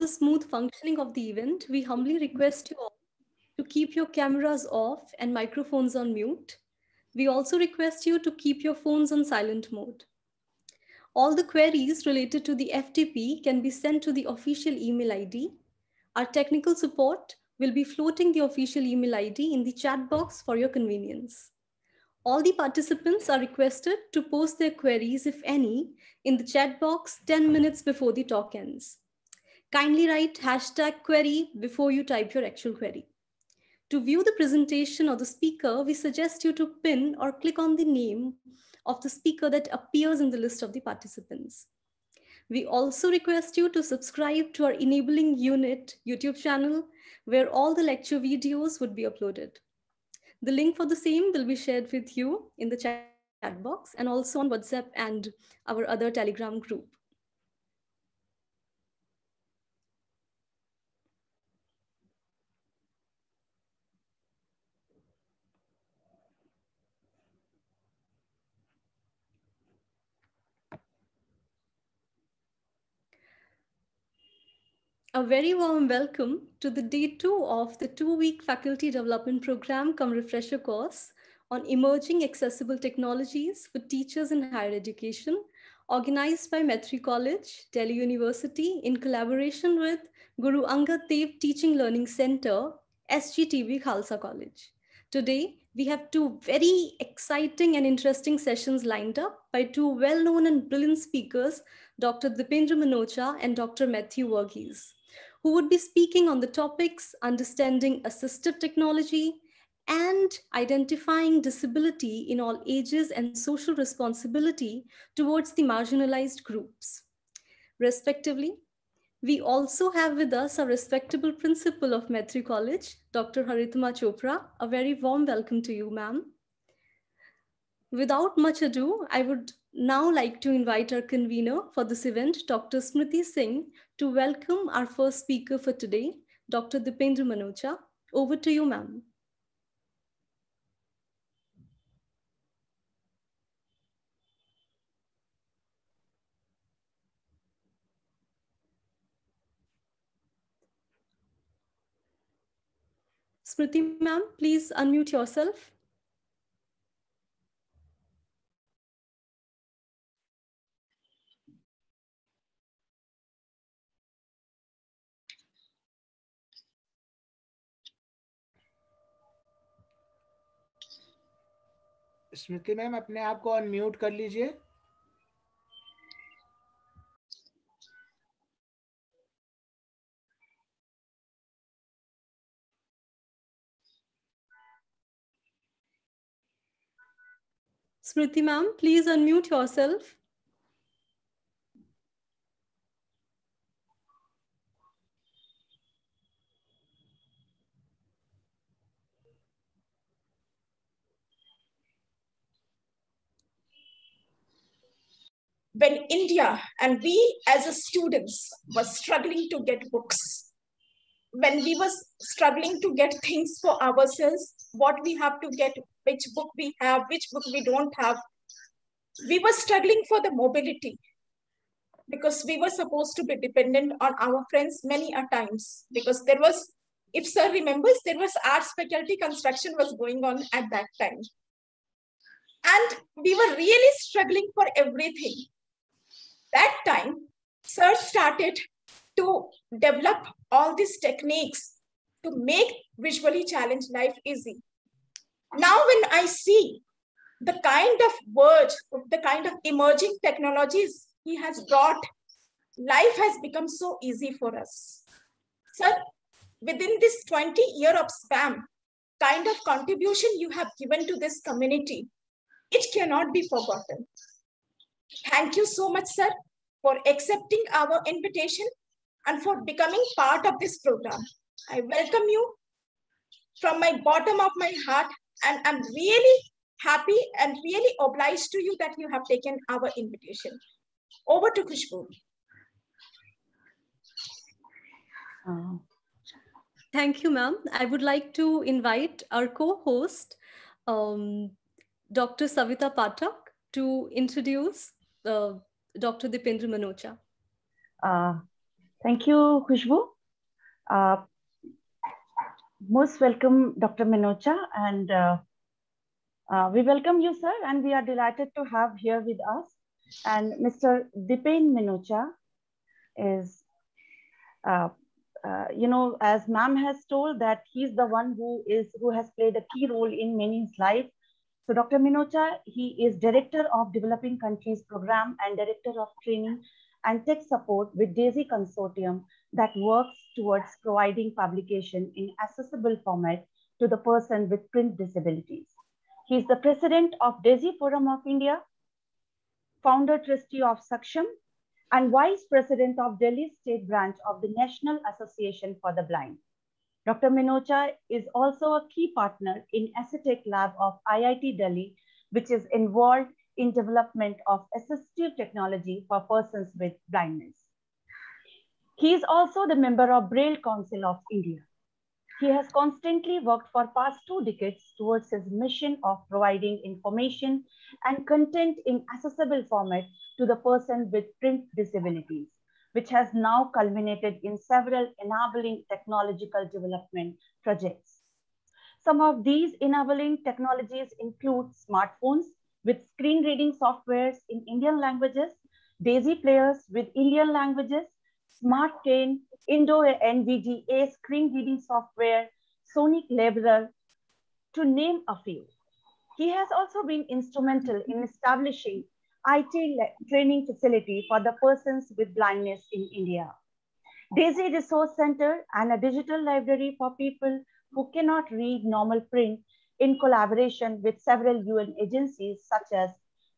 the smooth functioning of the event, we humbly request you all to keep your cameras off and microphones on mute. We also request you to keep your phones on silent mode. All the queries related to the FTP can be sent to the official email ID. Our technical support will be floating the official email ID in the chat box for your convenience. All the participants are requested to post their queries, if any, in the chat box 10 minutes before the talk ends. Kindly write #query before you type your actual query. To view the presentation or the speaker, we suggest you to pin or click on the name of the speaker that appears in the list of the participants. We also request you to subscribe to our Enabling Unit YouTube channel, where all the lecture videos would be uploaded. The link for the same will be shared with you in the chat box and also on WhatsApp and our other Telegram group. A very warm welcome to the day 2 of the 2-week faculty development program cum refresher course on emerging accessible technologies for teachers in higher education, organized by Metri College, Delhi University in collaboration with Guru Angad Dev Teaching Learning Center, SGTB Khalsa College. Today, we have two very exciting and interesting sessions lined up by two well-known and brilliant speakers, Dr. Dipendra Manocha and Dr. Matthew Verghese, who would be speaking on the topics understanding assistive technology and identifying disability in all ages and social responsibility towards the marginalized groups. Respectively, we also have with us a respectable principal of Metri College, Dr. Haritma Chopra. A very warm welcome to you, ma'am. Without much ado, I would now like to invite our convener for this event, Dr. Smriti Singh, to welcome our first speaker for today, Dr. Dipendra Manocha. Over to you, ma'am. Smriti, ma'am, please unmute yourself. Smriti ma'am अपने आप को unmute कर लीजिए। Smriti ma'am, please unmute yourself. When India and we as a students were struggling to get books, when we were struggling to get things for ourselves, what we have to get, which book we have, which book we don't have, we were struggling for the mobility because we were supposed to be dependent on our friends many a times, because there was, if sir remembers, there was arts faculty construction was going on at that time. And we were really struggling for everything. That time, sir started to develop all these techniques to make visually challenged life easy. Now, when I see the kind of words, the kind of emerging technologies he has brought, life has become so easy for us. Sir, within this 20-year of SPAM, kind of contribution you have given to this community, it cannot be forgotten. Thank you so much, sir, for accepting our invitation and for becoming part of this program. I welcome you from my bottom of my heart, and I'm really happy and really obliged to you that you have taken our invitation. Over to Khushbu. Thank you, ma'am. I would like to invite our co-host, Dr. Savita Pathak, to introduce Dr. Dipendra Manocha. Thank you, Khushbu. Most welcome, Dr. Minocha, and we welcome you, sir, and we are delighted to have here with us. And Mr. Dipen Minocha is, as ma'am has told, that he's the one who has played a key role in many's life. So Dr. Minocha, he is Director of Developing Countries Program and Director of Training and Tech Support with DAISY Consortium that works towards providing publication in accessible format to the person with print disabilities. He is the President of DAISY Forum of India, Founder Trustee of Saksham, and Vice President of Delhi State Branch of the National Association for the Blind. Dr. Minocha is also a key partner in Assitech Lab of IIT Delhi, which is involved in development of assistive technology for persons with blindness. He is also the member of Braille Council of India. He has constantly worked for past 2 decades towards his mission of providing information and content in accessible format to the person with print disabilities, which has now culminated in several enabling technological development projects. Some of these enabling technologies include smartphones with screen reading softwares in Indian languages, DAISY players with Indian languages, SmartCane, Indo-NVDA screen reading software, Sonic Laborer, to name a few. He has also been instrumental in establishing IT training facility for the persons with blindness in India, DAISY Resource Center, and a digital library for people who cannot read normal print in collaboration with several UN agencies such as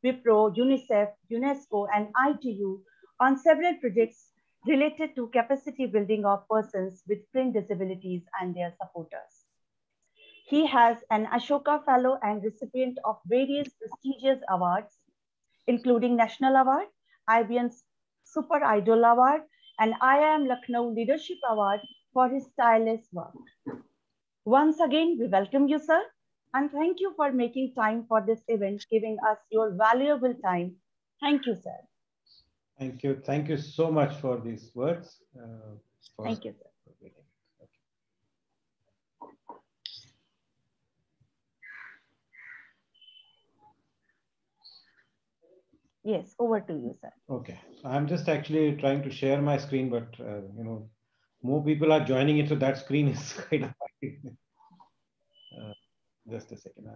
Wipro, UNICEF, UNESCO, and ITU on several projects related to capacity building of persons with print disabilities and their supporters. He has an Ashoka Fellow and recipient of various prestigious awards, including National Award, IBM Super Idol Award, and IIM Lucknow Leadership Award for his tireless work. Once again, we welcome you, sir, and thank you for making time for this event, giving us your valuable time. Thank you, sir. Thank you. Thank you so much for these words. Thank you, sir. Yes, over to you, sir. Okay, so I'm just actually trying to share my screen, but more people are joining it, so that screen is kind of just a second.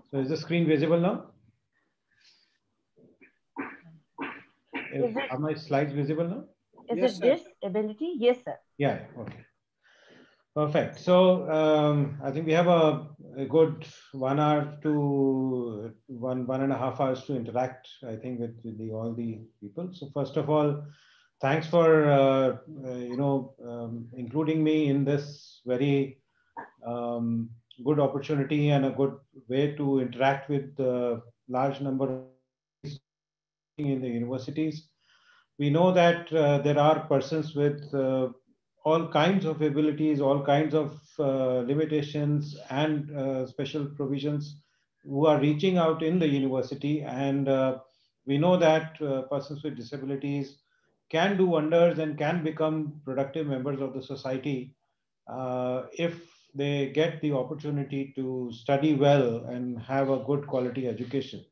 So is the screen visible now? Are my slides visible now? Is it disability? Yes, sir. Yeah, okay. Perfect. So I think we have a good 1 hour to 1.5 hours to interact, I think, with all the people. So first of all, thanks for including me in this very good opportunity and a good way to interact with the large number of in the universities. We know that there are persons with all kinds of abilities, all kinds of limitations and special provisions who are reaching out in the university. And we know that persons with disabilities can do wonders and can become productive members of the society if they get the opportunity to study well and have a good quality education.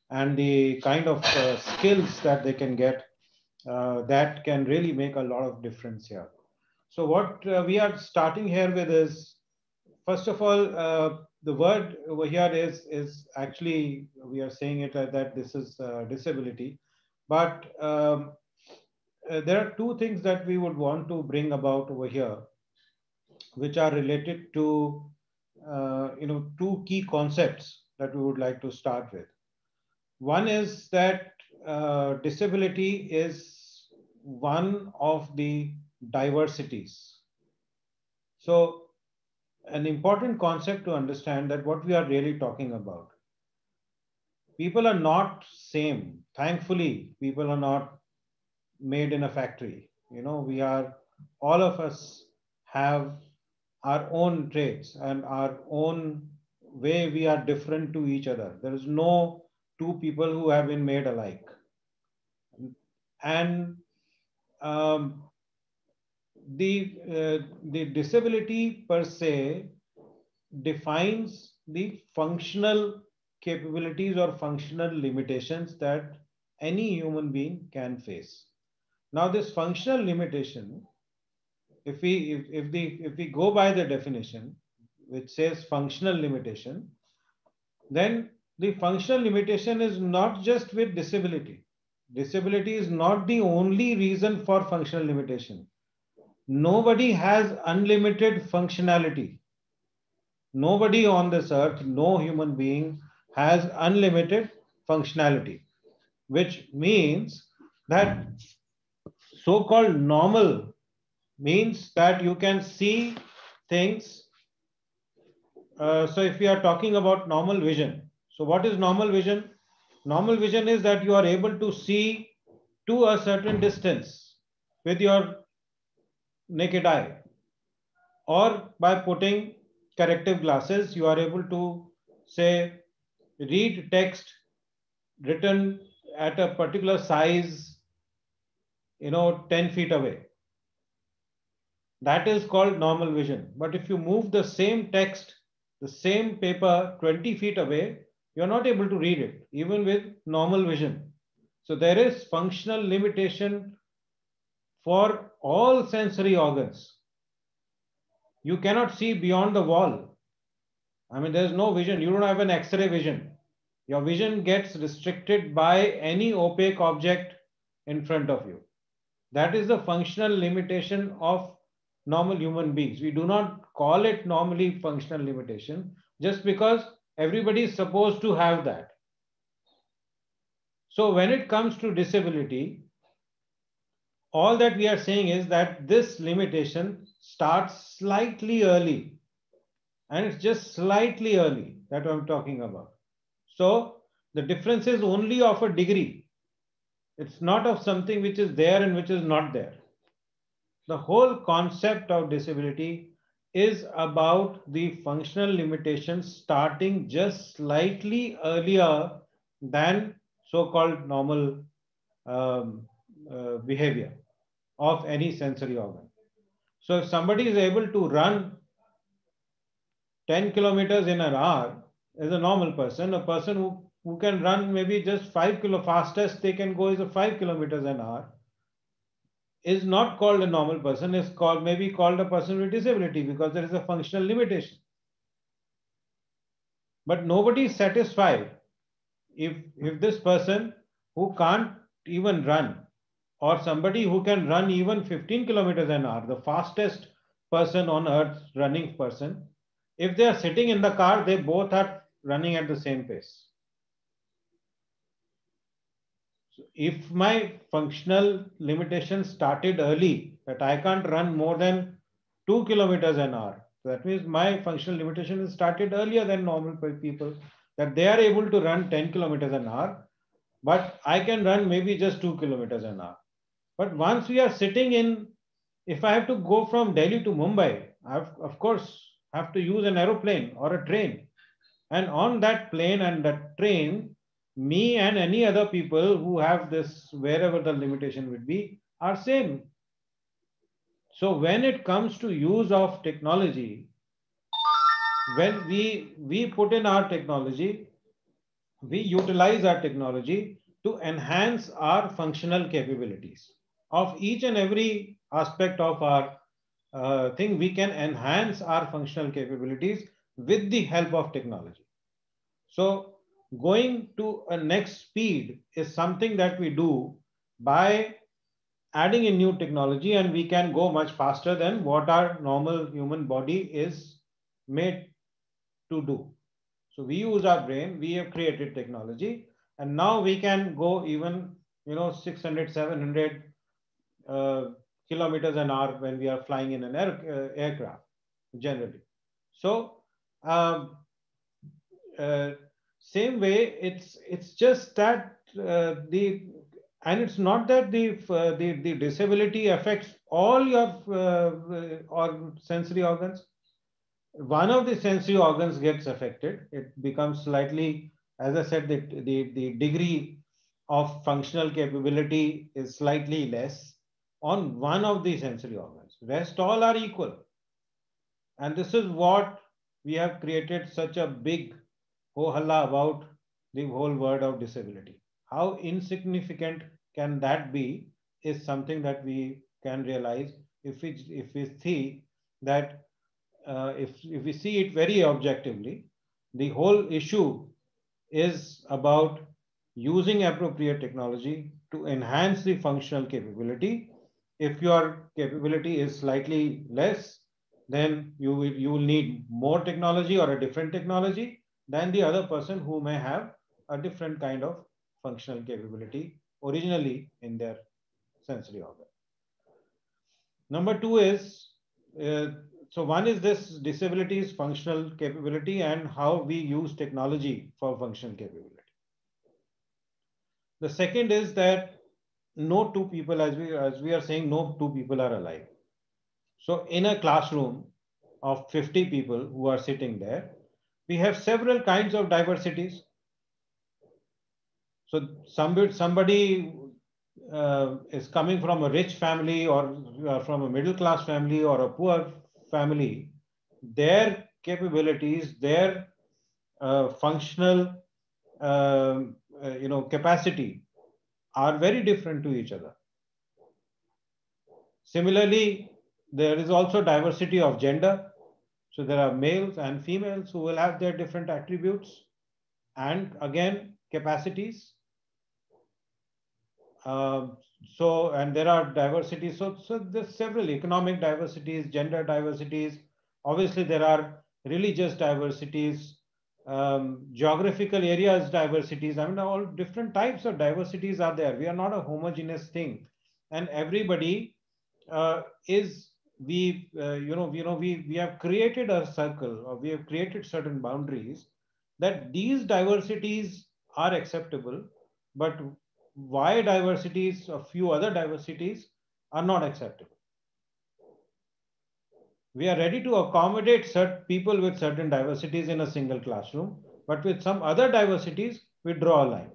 And the kind of skills that they can get that can really make a lot of difference here. So what we are starting here with is, first of all, the word over here is actually, we are saying it that this is disability. But there are 2 things that we would want to bring about over here, which are related to 2 key concepts that we would like to start with. One is that disability is one of the diversities. So an important concept to understand that what we are really talking about. people are not same. Thankfully, people are not made in a factory. You know, we are, all of us have our own traits and our own way. We are different to each other. There is no two people who have been made alike. And um, the disability per se defines the functional capabilities or functional limitations that any human being can face. Now, this functional limitation, if we go by the definition, which says functional limitation, then the functional limitation is not just with disability. Disability is not the only reason for functional limitation. Nobody has unlimited functionality. Nobody on this earth, no human being has unlimited functionality, which means that so-called normal means that you can see things. So if we are talking about normal vision, so what is normal vision? Normal vision is that you are able to see to a certain distance with your naked eye, or by putting corrective glasses, you are able to, say, read text written at a particular size, 10 feet away. That is called normal vision. But if you move the same text, the same paper 20 feet away, you're not able to read it, even with normal vision. So there is functional limitation for all sensory organs. You cannot see beyond the wall. I mean, there's no vision. You don't have an X-ray vision. Your vision gets restricted by any opaque object in front of you. That is the functional limitation of normal human beings. We do not call it normally functional limitation just because everybody is supposed to have that. So when it comes to disability, all that we are saying is that this limitation starts slightly early, and it's just slightly early that I'm talking about. So the difference is only of a degree. It's not of something which is there and which is not there. The whole concept of disability is about the functional limitations starting just slightly earlier than so-called normal behavior of any sensory organ. So if somebody is able to run 10 kilometers in an hour is a normal person. A person who can run maybe just 5 kilo, fastest they can go is a 5 kilometers an hour, is not called a normal person, is called, maybe called a person with disability, because there is a functional limitation. But nobody is satisfied if this person who can't even run, or somebody who can run even 15 kilometers an hour, the fastest person on earth, running person, if they are sitting in the car, they both are running at the same pace. So if my functional limitation started early, that I can't run more than 2 kilometers an hour, that means my functional limitation is started earlier than normal people, that they are able to run 10 kilometers an hour, but I can run maybe just 2 kilometers an hour. But once we are sitting in, if I have to go from Delhi to Mumbai, I of course have to use an aeroplane or a train. And on that plane and that train, me and any other people who have this, wherever the limitation would be, are same. So when it comes to use of technology, when we put in our technology, we utilize our technology to enhance our functional capabilities of each and every aspect of our thing. We can enhance our functional capabilities with the help of technology. So going to a next speed is something that we do by adding in new technology, and we can go much faster than what our normal human body is made to do. So we use our brain, we have created technology, and now we can go even 600, 700 kilometers an hour when we are flying in an aircraft generally. So same way, it's just that and it's not that the disability affects all your or sensory organs. One of the sensory organs gets affected. It becomes slightly, as I said, the degree of functional capability is slightly less on one of the sensory organs. Rest all are equal. And this is what we have created such a big ho-halla about the whole word of disability. How insignificant can that be is something that we can realize if we see that if we see it very objectively, the whole issue is about using appropriate technology to enhance the functional capability. If your capability is slightly less, then you will need more technology or a different technology than the other person who may have a different kind of functional capability originally in their sensory organ. Number two is, so one is this disability's functional capability and how we use technology for functional capability. The second is that no two people, as we are saying, no two people are alike. So in a classroom of 50 people who are sitting there, we have several kinds of diversities. So somebody is coming from a rich family or from a middle class family or a poor family, their capabilities, their functional capacity are very different to each other. Similarly, there is also diversity of gender. So there are males and females who will have their different attributes and again capacities. And there are diversities. So there's several economic diversities, gender diversities. Obviously, there are religious diversities, geographical areas diversities. I mean, all different types of diversities are there. We are not a homogeneous thing, and everybody we have created a circle, or we have created certain boundaries that these diversities are acceptable, but why diversities, a few other diversities are not acceptable. We are ready to accommodate certain people with certain diversities in a single classroom, but with some other diversities, we draw a line.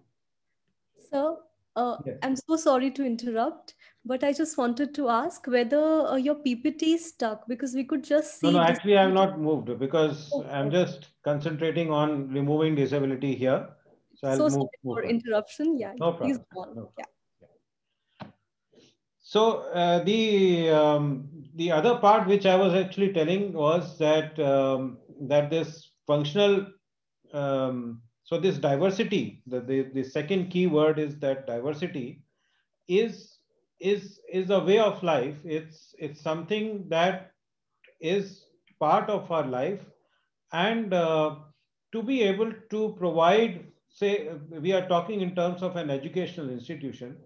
Sir, Yes. I'm so sorry to interrupt, but I just wanted to ask whether your PPT is stuck, because we could just see. No, actually, I have not moved because Okay. I'm just concentrating on removing disability here. So I'll So move sorry for on. interruption. Yeah, No please problem. go on. No problem. Yeah. So the other part which I was actually telling was that that this functional so this diversity, the second key word is that diversity is a way of life. It's something that is part of our life, and to be able to provide, say, we are talking in terms of an educational institution,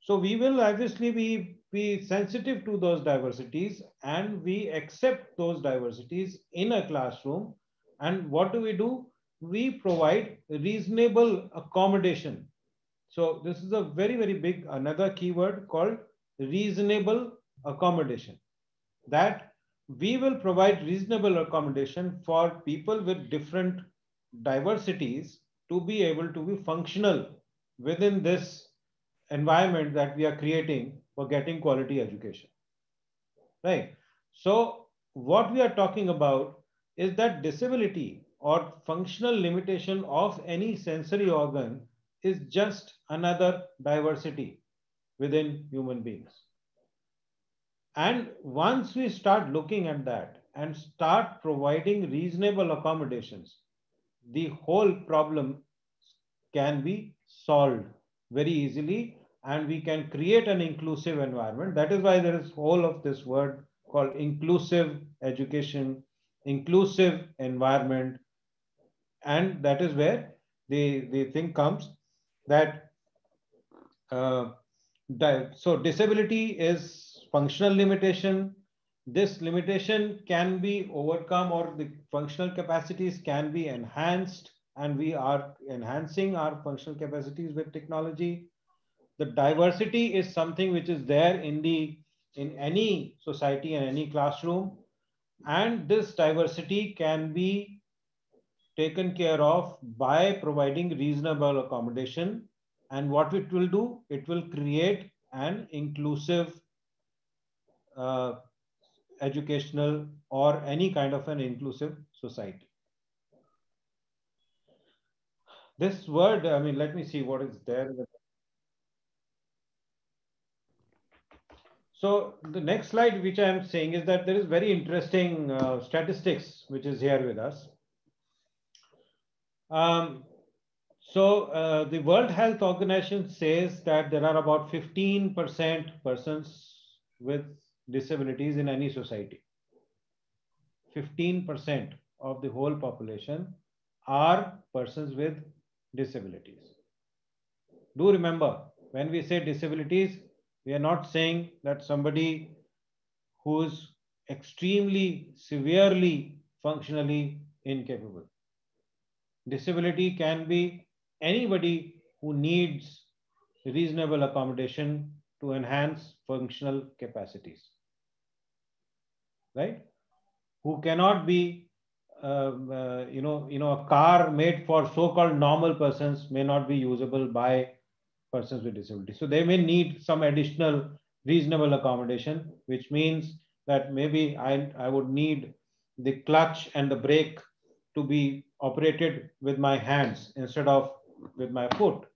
so we will obviously be sensitive to those diversities, and we accept those diversities in a classroom. And what do? We provide reasonable accommodation. So this is a very, very big, another keyword called reasonable accommodation, that we will provide reasonable accommodation for people with different diversities to be able to be functional within this environment that we are creating for getting quality education. Right. So what we are talking about is that disability or functional limitation of any sensory organ is just another diversity within human beings. And once we start looking at that and start providing reasonable accommodations, the whole problem can be solved very easily, and we can create an inclusive environment. That is why there is whole of this word called inclusive education, inclusive environment. And that is where the thing comes that so disability is functional limitation. This limitation can be overcome, or the functional capacities can be enhanced and we are enhancing our functional capacities with technology. The diversity is something which is there in any society and any classroom, and this diversity can be taken care of by providing reasonable accommodation. And what it will do, it will create an inclusive uh, educational or any kind of an inclusive society. This word, I mean, let me see what is there. So the next slide, which I am saying, is that there is very interesting statistics which is here with us. The World Health Organization says that there are about 15% persons with disabilities in any society. 15% of the whole population are persons with disabilities. Do remember, when we say disabilities, we are not saying that somebody who is extremely severely functionally incapable. Disability can be anybody who needs reasonable accommodation to enhance functional capacities, right? Who cannot be, a car made for so-called normal persons may not be usable by persons with disability. So they may need some additional reasonable accommodation, which means that maybe I would need the clutch and the brake to be operated with my hands instead of with my foot.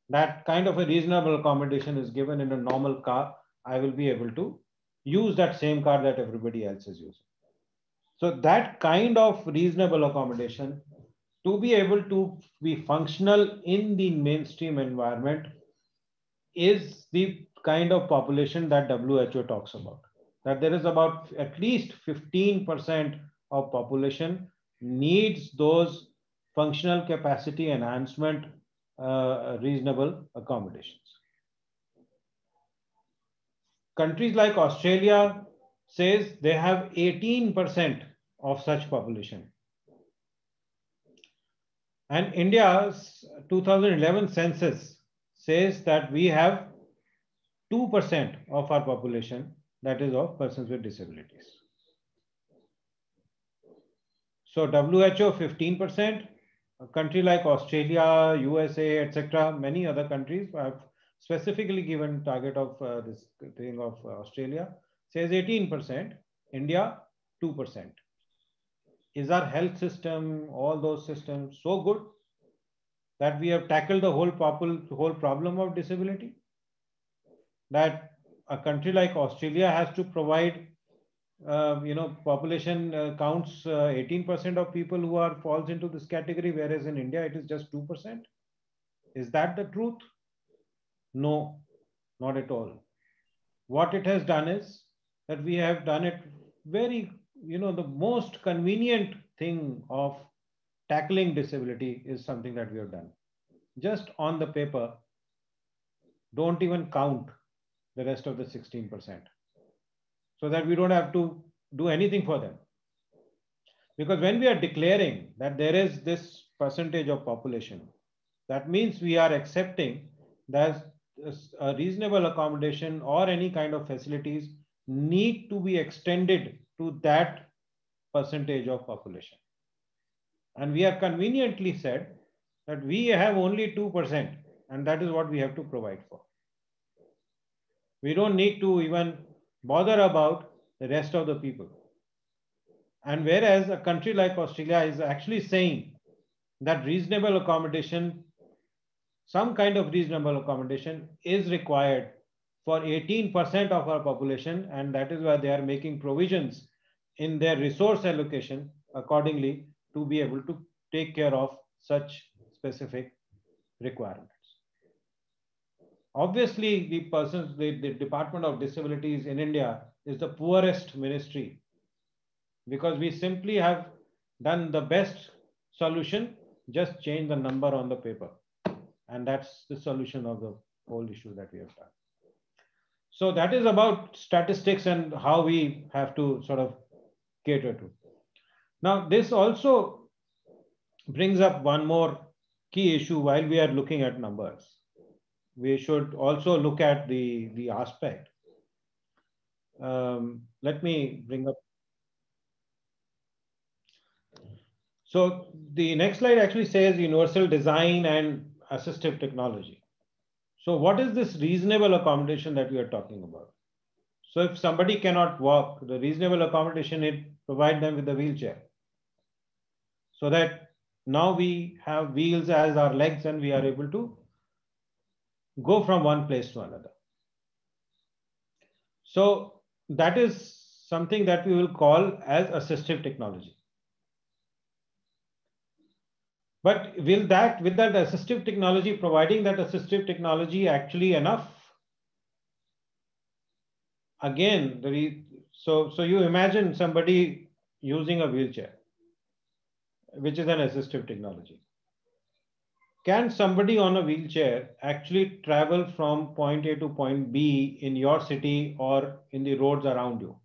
That kind of a reasonable accommodation is given in a normal car. I will be able to use that same car that everybody else is using. So that kind of reasonable accommodation, to be able to be functional in the mainstream environment, is the kind of population that WHO talks about. That there is about at least 15% of population needs those functional capacity enhancement reasonable accommodations. Countries like Australia says they have 18% of such population. And India's 2011 census says that we have 2% of our population that is of persons with disabilities. So WHO 15%, a country like Australia, USA, etc., many other countries have specifically given target of this thing of Australia says 18%, India 2%. Is our health system, all those systems so good that we have tackled the whole problem of disability? That a country like Australia has to provide, population counts 18% of people who are falls into this category, whereas in India it is just 2%. Is that the truth? No, not at all. What it has done is that we have done it very, the most convenient thing of tackling disability is something that we have done. Just on the paper, don't even count the rest of the 16%, so that we don't have to do anything for them. Because when we are declaring that there is this percentage of population, that means we are accepting that a reasonable accommodation or any kind of facilities need to be extended to that percentage of population. And we have conveniently said that we have only 2%, and that is what we have to provide for. We don't need to even bother about the rest of the people. And whereas a country like Australia is actually saying that reasonable accommodation, some kind of reasonable accommodation is required for 18% of our population, and that is why they are making provisions in their resource allocation accordingly to be able to take care of such specific requirements. Obviously, the Department of Disabilities in India is the poorest ministry, because we simply have done the best solution, just change the number on the paper. And that's the solution of the whole issue that we have done. So that is about statistics and how we have to sort of cater to. Now, this also brings up one more key issue while we are looking at numbers. We should also look at the aspect. Let me bring up. So the next slide actually says universal design and assistive technology. So what is this reasonable accommodation that we are talking about? So if somebody cannot walk, the reasonable accommodation is provide them with a wheelchair, so that now we have wheels as our legs and we are able to go from one place to another. So that is something that we will call as assistive technology. But will that assistive technology, providing that assistive technology actually enough? Again, so you imagine somebody using a wheelchair, which is an assistive technology. Can somebody on a wheelchair actually travel from point A to point B in your city or in the roads around you?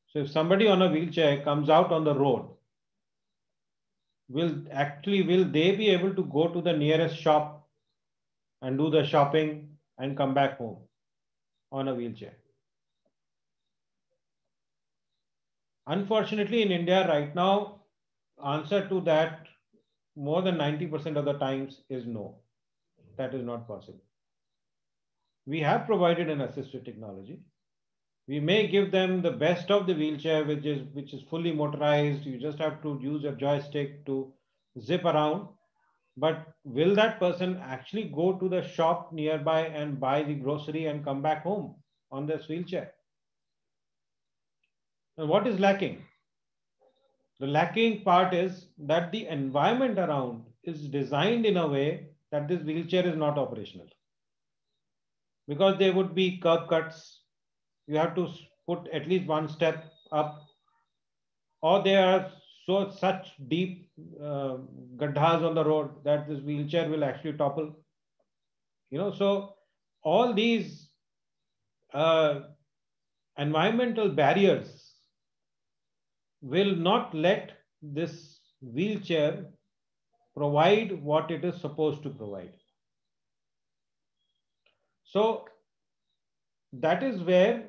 So if somebody on a wheelchair comes out on the road, will they be able to go to the nearest shop and do the shopping and come back home on a wheelchair? Unfortunately, in India right now, answer to that more than 90% of the times is no. That is not possible. We have provided an assistive technology. We may give them the best of the wheelchair, which is fully motorized. You just have to use a joystick to zip around. But will that person actually go to the shop nearby and buy the grocery and come back home on this wheelchair? And what is lacking? The lacking part is that the environment around is designed in a way that this wheelchair is not operational. Because there would be curb cuts, you have to put at least one step up, or there are such deep gaddhas on the road that this wheelchair will actually topple. So all these environmental barriers will not let this wheelchair provide what it is supposed to provide. So that is where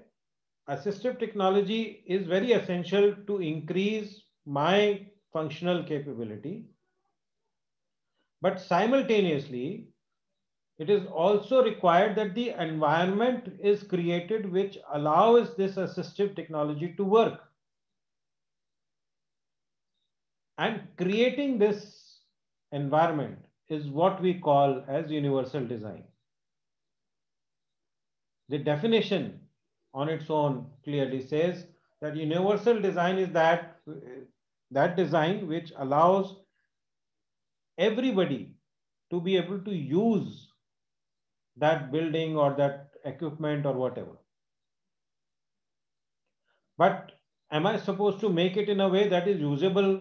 assistive technology is very essential to increase my functional capability. But simultaneously, it is also required that the environment is created which allows this assistive technology to work. And creating this environment is what we call as universal design. The definition on its own clearly says that universal design is that design which allows everybody to be able to use that building or that equipment or whatever. But am I supposed to make it in a way that is usable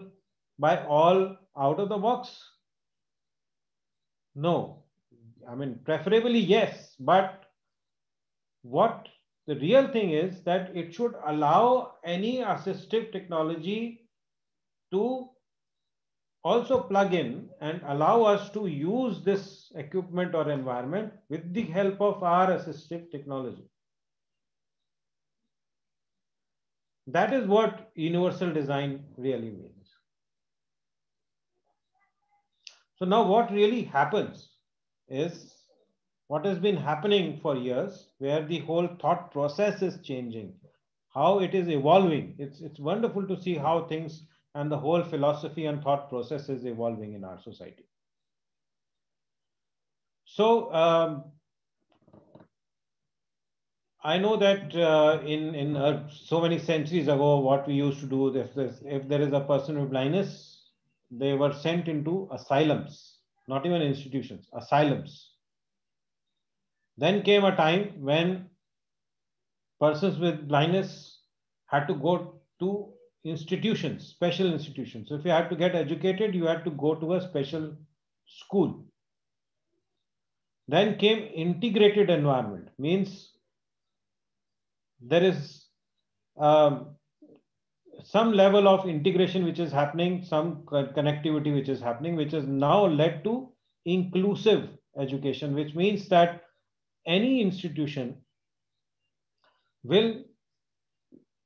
by all out of the box? No. I mean, preferably yes, but what the real thing is that it should allow any assistive technology to also plug in and allow us to use this equipment or environment with the help of our assistive technology. That is what universal design really means. So now what really happens is what has been happening for years, where the whole thought process is changing, how it is evolving. It's wonderful to see how things and the whole philosophy and thought process is evolving in our society. So I know that in so many centuries ago, what we used to do, if there is a person with blindness, they were sent into asylums, not even institutions, asylums. Then came a time when persons with blindness had to go to institutions, special institutions. So if you had to get educated, you had to go to a special school. Then came integrated environment, means there is some level of integration which is happening, some connectivity which is happening, which has now led to inclusive education, which means that any institution will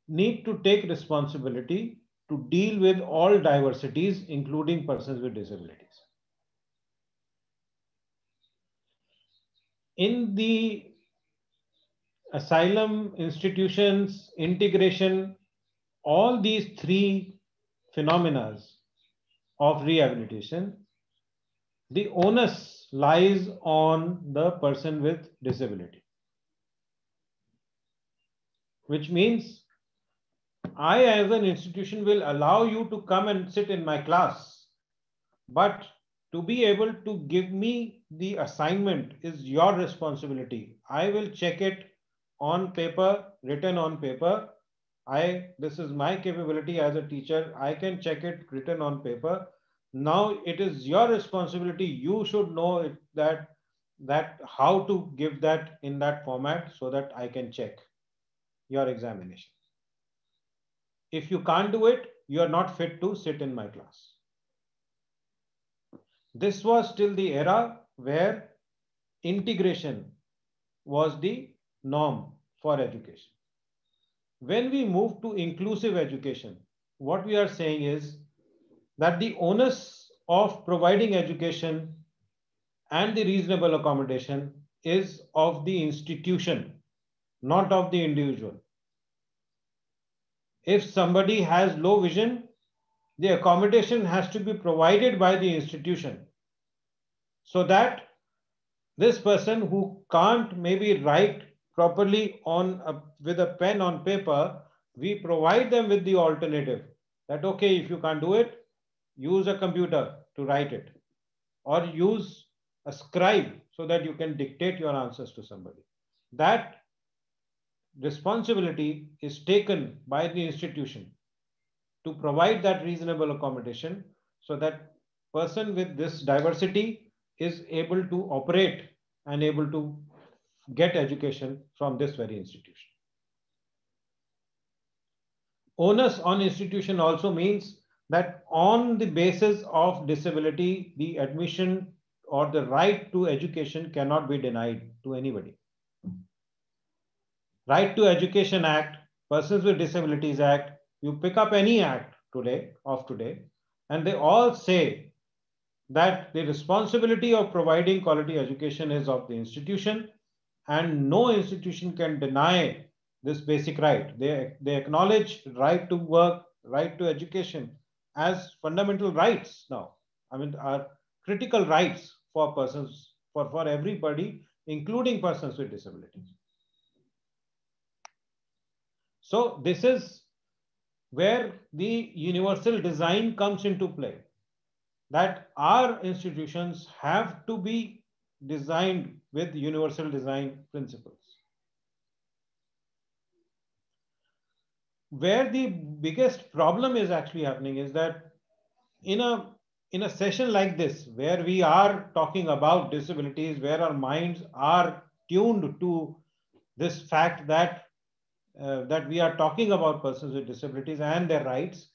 need to take responsibility to deal with all diversities, including persons with disabilities. In the asylum institutions, integration, all these three phenomena of rehabilitation, the onus lies on the person with disability, which means I as an institution will allow you to come and sit in my class, but to be able to give me the assignment is your responsibility. I will check it on paper, written on paper. This is my capability as a teacher. I can check it written on paper. Now it is your responsibility. You should know that how to give that in that format so that I can check your examination. If you can't do it, you are not fit to sit in my class. This was still the era where integration was the norm for education. When we move to inclusive education, what we are saying is that the onus of providing education and the reasonable accommodation is of the institution, not of the individual. If somebody has low vision, the accommodation has to be provided by the institution so that this person who can't maybe write properly with a pen on paper, we provide them with the alternative that, okay, if you can't do it, use a computer to write it, or use a scribe so that you can dictate your answers to somebody. That responsibility is taken by the institution to provide that reasonable accommodation so that person with this diversity is able to operate and able to get education from this very institution. Onus on institution also means that on the basis of disability, the admission or the right to education cannot be denied to anybody. Right to Education Act, Persons with Disabilities Act, you pick up any act today, and they all say that the responsibility of providing quality education is of the institution, and no institution can deny this basic right. They acknowledge right to work, right to education as fundamental rights now. I mean, are critical rights for persons, for everybody, including persons with disabilities. So this is where the universal design comes into play, that our institutions have to be designed with universal design principles. Where the biggest problem is actually happening is that in a session like this, where we are talking about disabilities, where our minds are tuned to this fact that we are talking about persons with disabilities and their rights,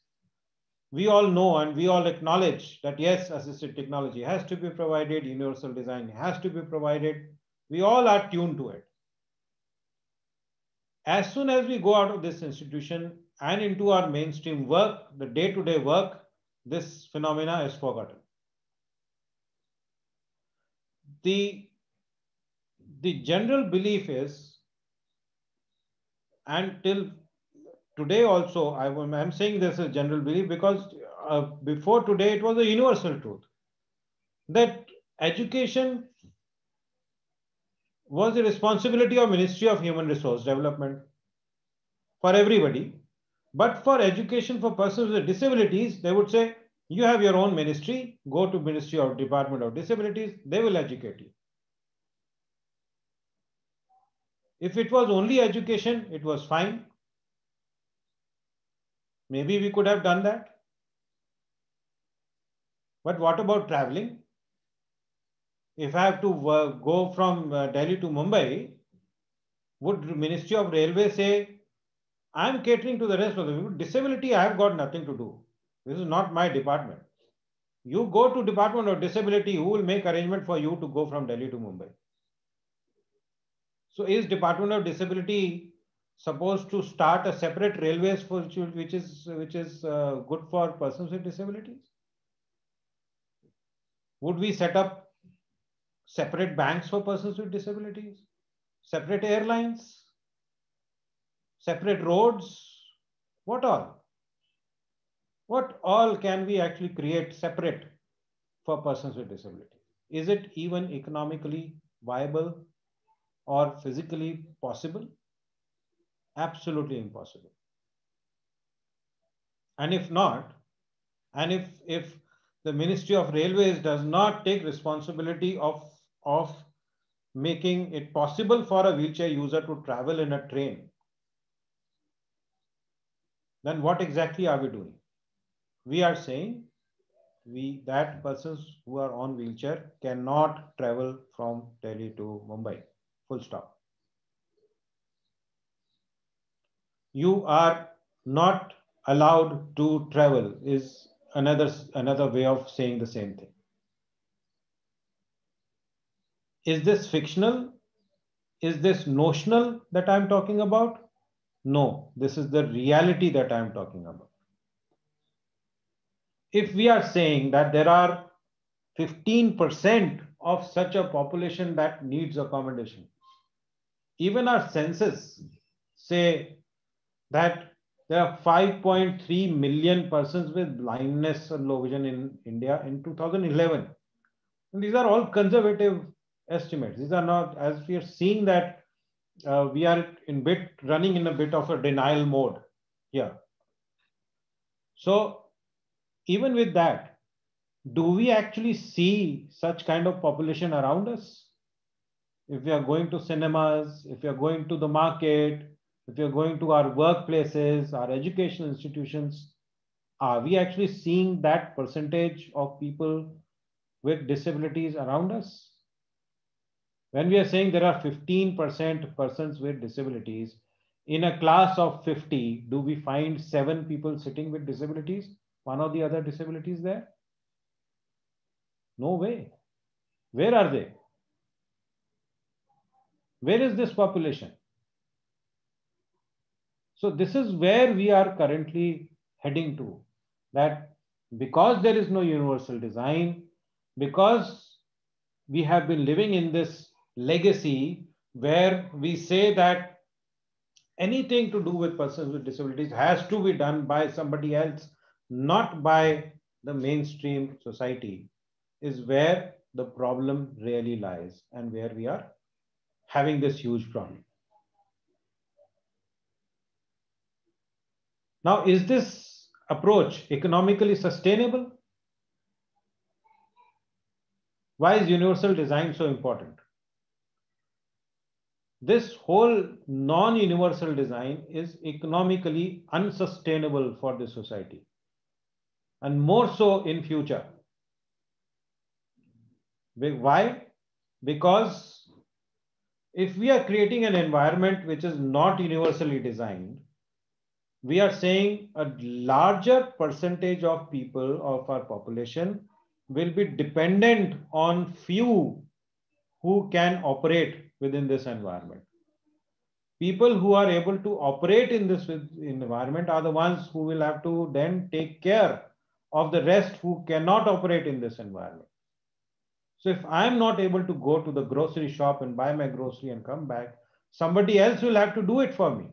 we all know and we all acknowledge that yes, assistive technology has to be provided, universal design has to be provided. We all are tuned to it. As soon as we go out of this institution and into our mainstream work, the day-to-day work, this phenomena is forgotten. The general belief is, and till today also, I'm saying this is general belief because before today it was a universal truth, that education was the responsibility of Ministry of Human Resource Development for everybody. But for education for persons with disabilities, they would say, you have your own ministry, go to Ministry of Department of Disabilities, they will educate you. If it was only education, it was fine. Maybe we could have done that. But what about traveling? If I have to go from Delhi to Mumbai, would Ministry of Railway say, I'm catering to the rest of the people. Disability, I have got nothing to do. This is not my department. You go to Department of Disability, who will make arrangement for you to go from Delhi to Mumbai? So is Department of Disability supposed to start a separate railways for which is good for persons with disabilities? Would we set up separate banks for persons with disabilities, separate airlines, separate roads? What all? What all can we actually create separate for persons with disabilities? Is it even economically viable or physically possible? Absolutely impossible. And if not, and if the Ministry of Railways does not take responsibility of making it possible for a wheelchair user to travel in a train, then what exactly are we doing? We are saying that persons who are on wheelchair cannot travel from Delhi to Mumbai. Full stop. You are not allowed to travel is another way of saying the same thing. Is this fictional? Is this notional that I'm talking about? No, this is the reality that I'm talking about. If we are saying that there are 15% of such a population that needs accommodation, even our census say that there are 5.3 million persons with blindness or low vision in India in 2011. And these are all conservative estimates. These are not, as we are seeing that we are running in a bit of a denial mode here. So even with that, do we actually see such kind of population around us? If we are going to cinemas, if we are going to the market, if we are going to our workplaces, our educational institutions, are we actually seeing that percentage of people with disabilities around us? When we are saying there are 15% persons with disabilities, in a class of 50, do we find 7 people sitting with disabilities? One or the other disabilities there? No way. Where are they? Where is this population? So this is where we are currently heading to, that because there is no universal design, because we have been living in this legacy where we say that anything to do with persons with disabilities has to be done by somebody else, not by the mainstream society, is where the problem really lies and where we are having this huge problem. Now, is this approach economically sustainable? Why is universal design so important? This whole non-universal design is economically unsustainable for the society, and more so in future. Why? Because if we are creating an environment which is not universally designed, we are saying a larger percentage of people of our population will be dependent on few who can operate within this environment. People who are able to operate in this environment are the ones who will have to then take care of the rest who cannot operate in this environment. So if I'm not able to go to the grocery shop and buy my grocery and come back, somebody else will have to do it for me.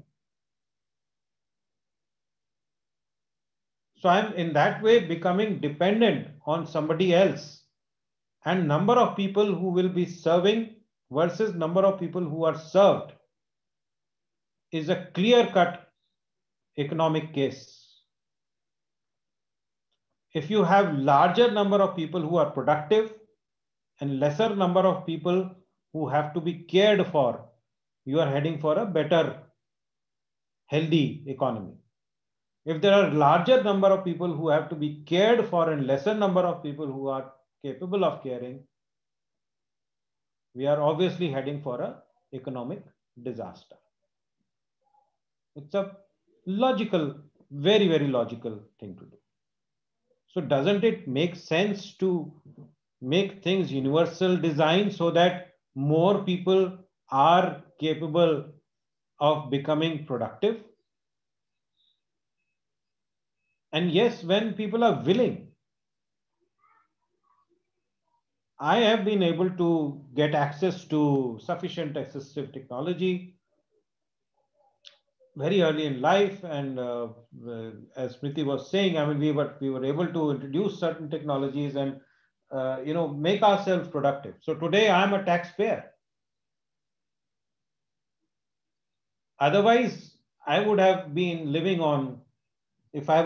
So I'm in that way becoming dependent on somebody else, and number of people who will be serving versus number of people who are served is a clear-cut economic case. If you have larger number of people who are productive and lesser number of people who have to be cared for, you are heading for a better, healthy economy. If there are larger number of people who have to be cared for and lesser number of people who are capable of caring, we are obviously heading for an economic disaster. It's a Logical, very, very logical thing to do. So doesn't it make sense to make things universal design so that more people are capable of becoming productive? And yes, when people are willing, I have been able to get access to sufficient assistive technology very early in life, and as Smriti was saying, I mean, we were able to introduce certain technologies and make ourselves productive. So today I'm a taxpayer. Otherwise, I would have been living on, if I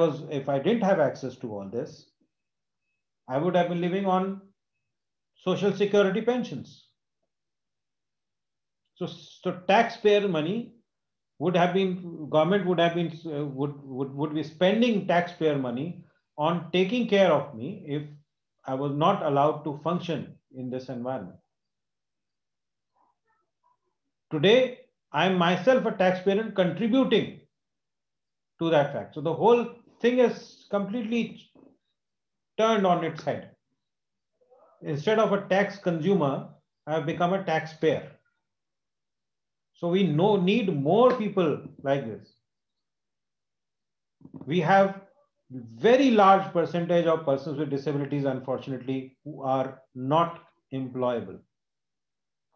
didn't have access to all this, I would have been living on social security pensions. So taxpayer money would have been, government would have been, would be spending taxpayer money on taking care of me if I was not allowed to function in this environment. Today, I am myself a taxpayer and contributing to that fact. So the whole thing is completely turned on its head. Instead of a tax consumer, I have become a taxpayer. So we need more people like this. We have very large percentage of persons with disabilities, unfortunately, who are not employable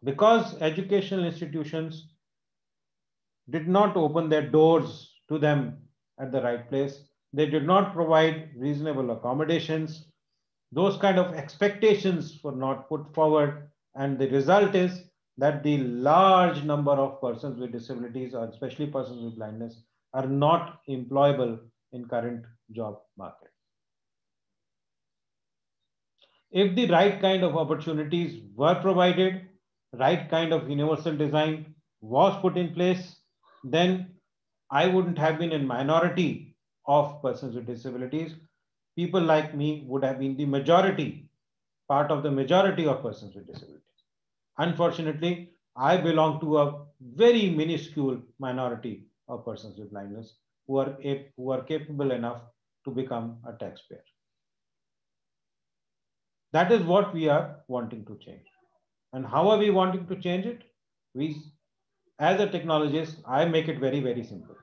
because educational institutions did not open their doors to them at the right place. They did not provide reasonable accommodations. Those kind of expectations were not put forward. And the result is that the large number of persons with disabilities, or especially persons with blindness, are not employable in current job market. If the right kind of opportunities were provided, right kind of universal design was put in place, then I wouldn't have been in minority of persons with disabilities. People like me would have been the majority, part of the majority of persons with disabilities. Unfortunately, I belong to a very minuscule minority of persons with blindness who are capable enough to become a taxpayer. That is what we are wanting to change. And how are we wanting to change it? We, as a technologist, I make it very, very simple.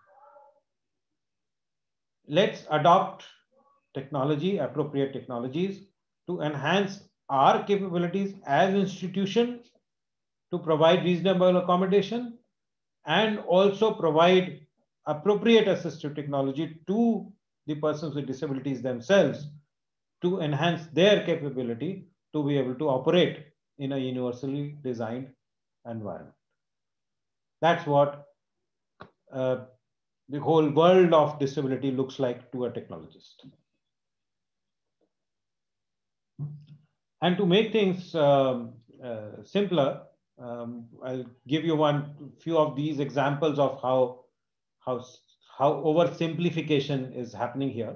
Let's adopt technology, appropriate technologies to enhance our capabilities as an institution to provide reasonable accommodation and also provide appropriate assistive technology to the persons with disabilities themselves to enhance their capability to be able to operate in a universally designed environment. That's what the whole world of disability looks like to a technologist. And to make things simpler, I'll give you few of these examples of how oversimplification is happening here.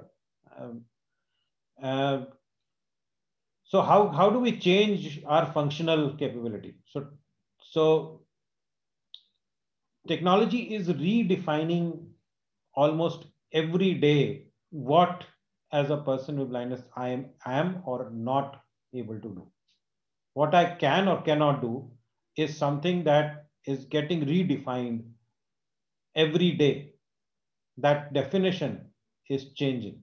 So how do we change our functional capability? So technology is redefining almost every day what, as a person with blindness, I am or not able to do. What I can or cannot do is something that is getting redefined every day. That definition is changing.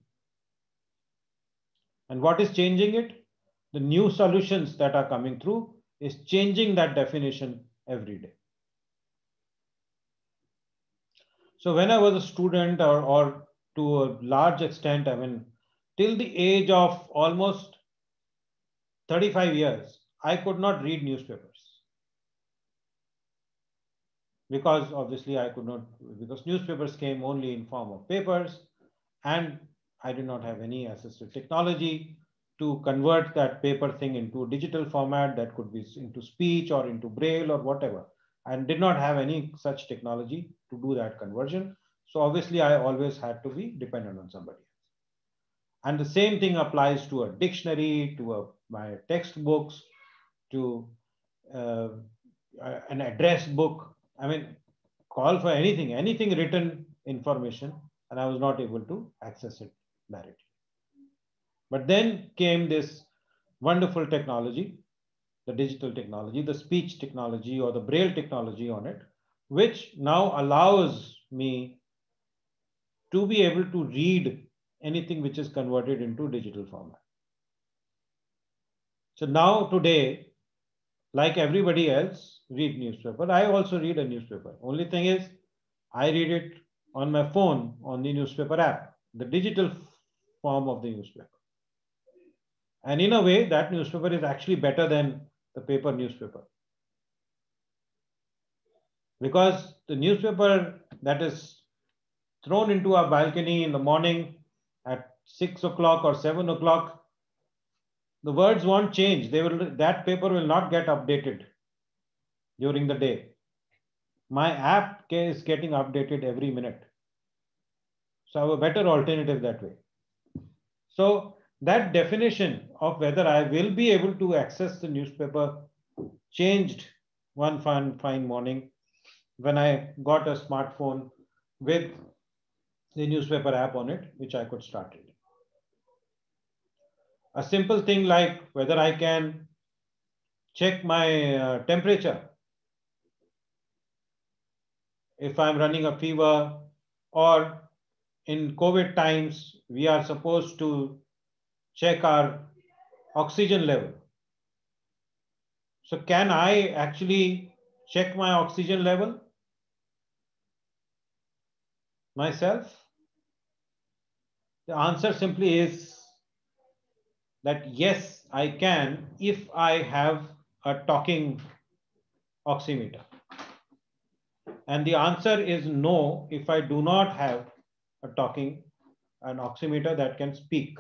And what is changing it? The new solutions that are coming through is changing that definition every day. So when I was a student, or to a large extent, I mean, till the age of almost 35 years, I could not read newspapers. Because obviously I could not, because newspapers came only in form of papers, and I did not have any assistive technology to convert that paper thing into a digital format that could be into speech or into braille or whatever, and did not have any such technology to do that conversion. So obviously I always had to be dependent on somebody else. And the same thing applies to a dictionary, to my textbooks, to an address book. I mean, call for anything written information. and I was not able to access it directly. But then came this wonderful technology, the digital technology, the speech technology or the braille technology on it, which now allows me to be able to read anything which is converted into digital format. So now today, like everybody else, read newspaper. I also read a newspaper. Only thing is, I read it on my phone on the newspaper app, the digital form of the newspaper. And in a way, that newspaper is actually better than the paper newspaper. Because the newspaper that is thrown into our balcony in the morning at 6 o'clock or 7 o'clock, the words won't change. That paper will not get updated during the day. My app is getting updated every minute. So I have a better alternative that way. So that definition of whether I will be able to access the newspaper changed one fine morning when I got a smartphone with the newspaper app on it, which I could start reading. A simple thing like whether I can check my temperature if I'm running a fever, or in COVID times, we are supposed to check our oxygen level. So can I actually check my oxygen level myself? The answer simply is that yes, I can if I have a talking oximeter. And the answer is no if I do not have an oximeter that can speak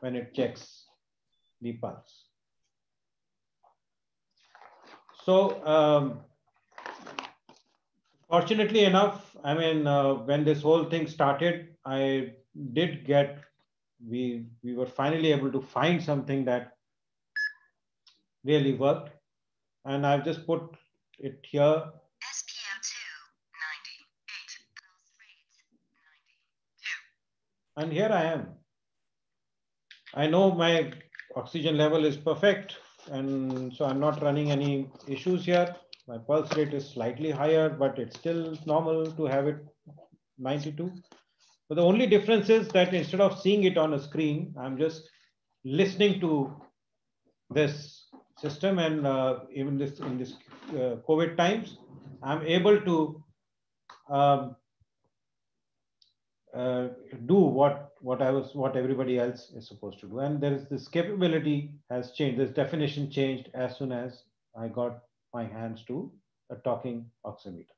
when it checks the pulse. So fortunately enough, I mean, when this whole thing started, I did get, we were finally able to find something that really worked. And I've just put it here. And here I am. I know my oxygen level is perfect, and so I'm not running any issues here. My pulse rate is slightly higher, but it's still normal to have it 92. But the only difference is that instead of seeing it on a screen, I'm just listening to this system, and even in this COVID times, I'm able to do what everybody else is supposed to do. And there is this capability has changed. This definition changed as soon as I got my hands to a talking oximeter.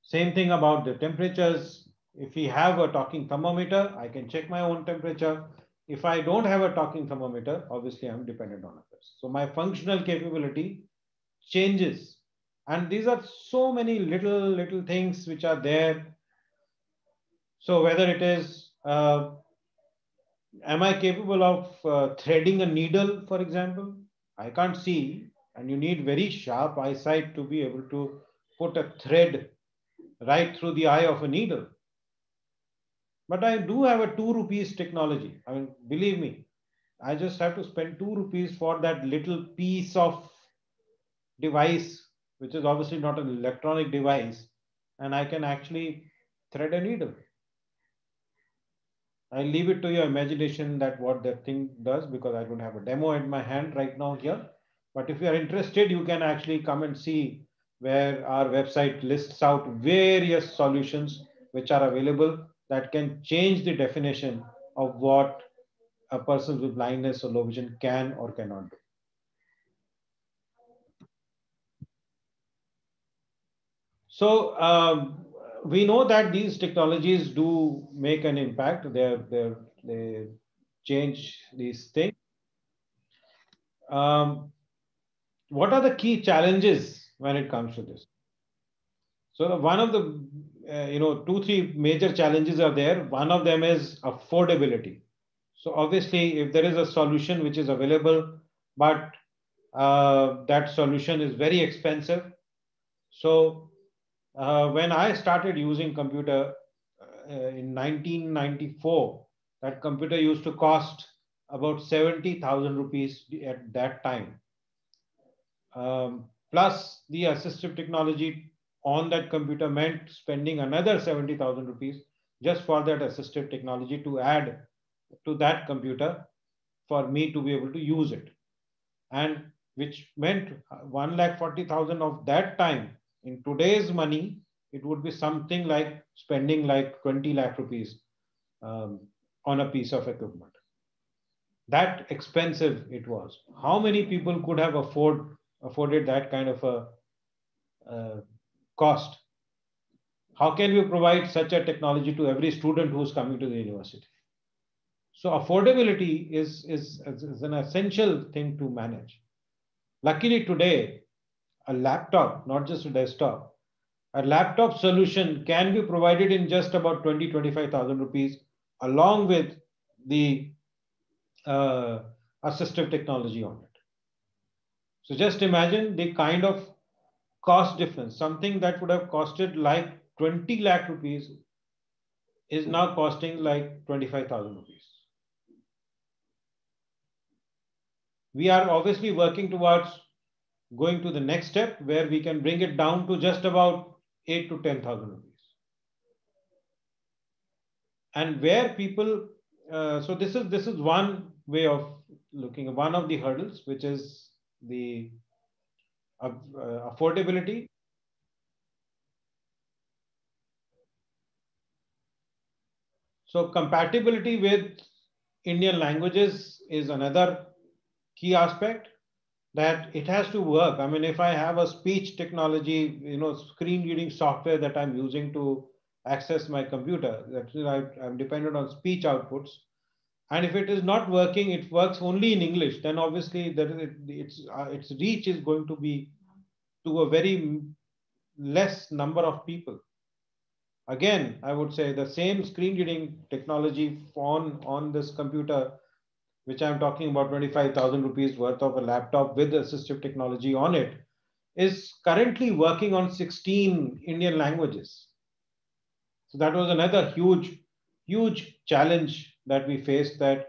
Same thing about the temperatures. If we have a talking thermometer, I can check my own temperature. If I don't have a talking thermometer, obviously I'm dependent on others. So my functional capability changes. And these are so many little things which are there. So whether it is, am I capable of threading a needle, for example? I can't see, and you need very sharp eyesight to be able to put a thread right through the eye of a needle. But I do have a 2 rupees technology. I mean, believe me, I just have to spend 2 rupees for that little piece of device, which is obviously not an electronic device, and I can actually thread a needle. I leave it to your imagination that what that thing does, because I don't have a demo in my hand right now here. But if you are interested, you can actually come and see where our website lists out various solutions which are available that can change the definition of what a person with blindness or low vision can or cannot do. So we know that these technologies do make an impact. They change these things. What are the key challenges when it comes to this? So one of the, 2-3 major challenges are there. One of them is affordability. So obviously, if there is a solution which is available, but that solution is very expensive. So when I started using computer, in 1994, that computer used to cost about 70,000 rupees at that time. Plus the assistive technology on that computer meant spending another 70,000 rupees just for that assistive technology to add to that computer for me to be able to use it. And which meant 1,40,000 of that time. In today's money, it would be something like spending like 20 lakh rupees on a piece of equipment. That expensive it was. How many people could have afforded that kind of a cost? How can we provide such a technology to every student who's coming to the university? So affordability is an essential thing to manage. Luckily today, a laptop, not just a desktop, a laptop solution can be provided in just about 20-25,000 rupees, along with the assistive technology on it. So just imagine the kind of cost difference. Something that would have costed like 20 lakh rupees is now costing like 25,000 rupees. We are obviously working towards going to the next step where we can bring it down to just about 8 to 10,000 rupees. And where people, so this is one way of looking at one of the hurdles, which is the affordability. So compatibility with Indian languages is another key aspect, that it has to work. I mean, if I have a speech technology, screen reading software that I'm using to access my computer, that I'm dependent on speech outputs. And if it is not working, it works only in English, then obviously its reach is going to be to a very less number of people. Again, I would say the same screen reading technology on this computer, which I'm talking about 25,000 rupees worth of a laptop with assistive technology on it, is currently working on 16 Indian languages. So that was another huge challenge that we faced, that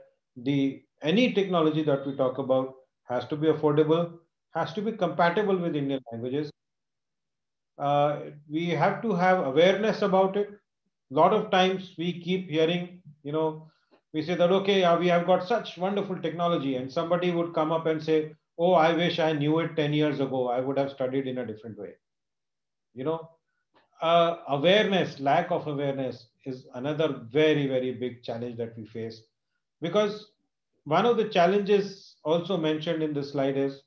any technology that we talk about has to be affordable, has to be compatible with Indian languages. We have to have awareness about it. A lot of times we keep hearing, we say that, okay, we have got such wonderful technology, and somebody would come up and say, oh, I wish I knew it 10 years ago. I would have studied in a different way. Awareness, lack of awareness is another very big challenge that we face, because one of the challenges also mentioned in this slide is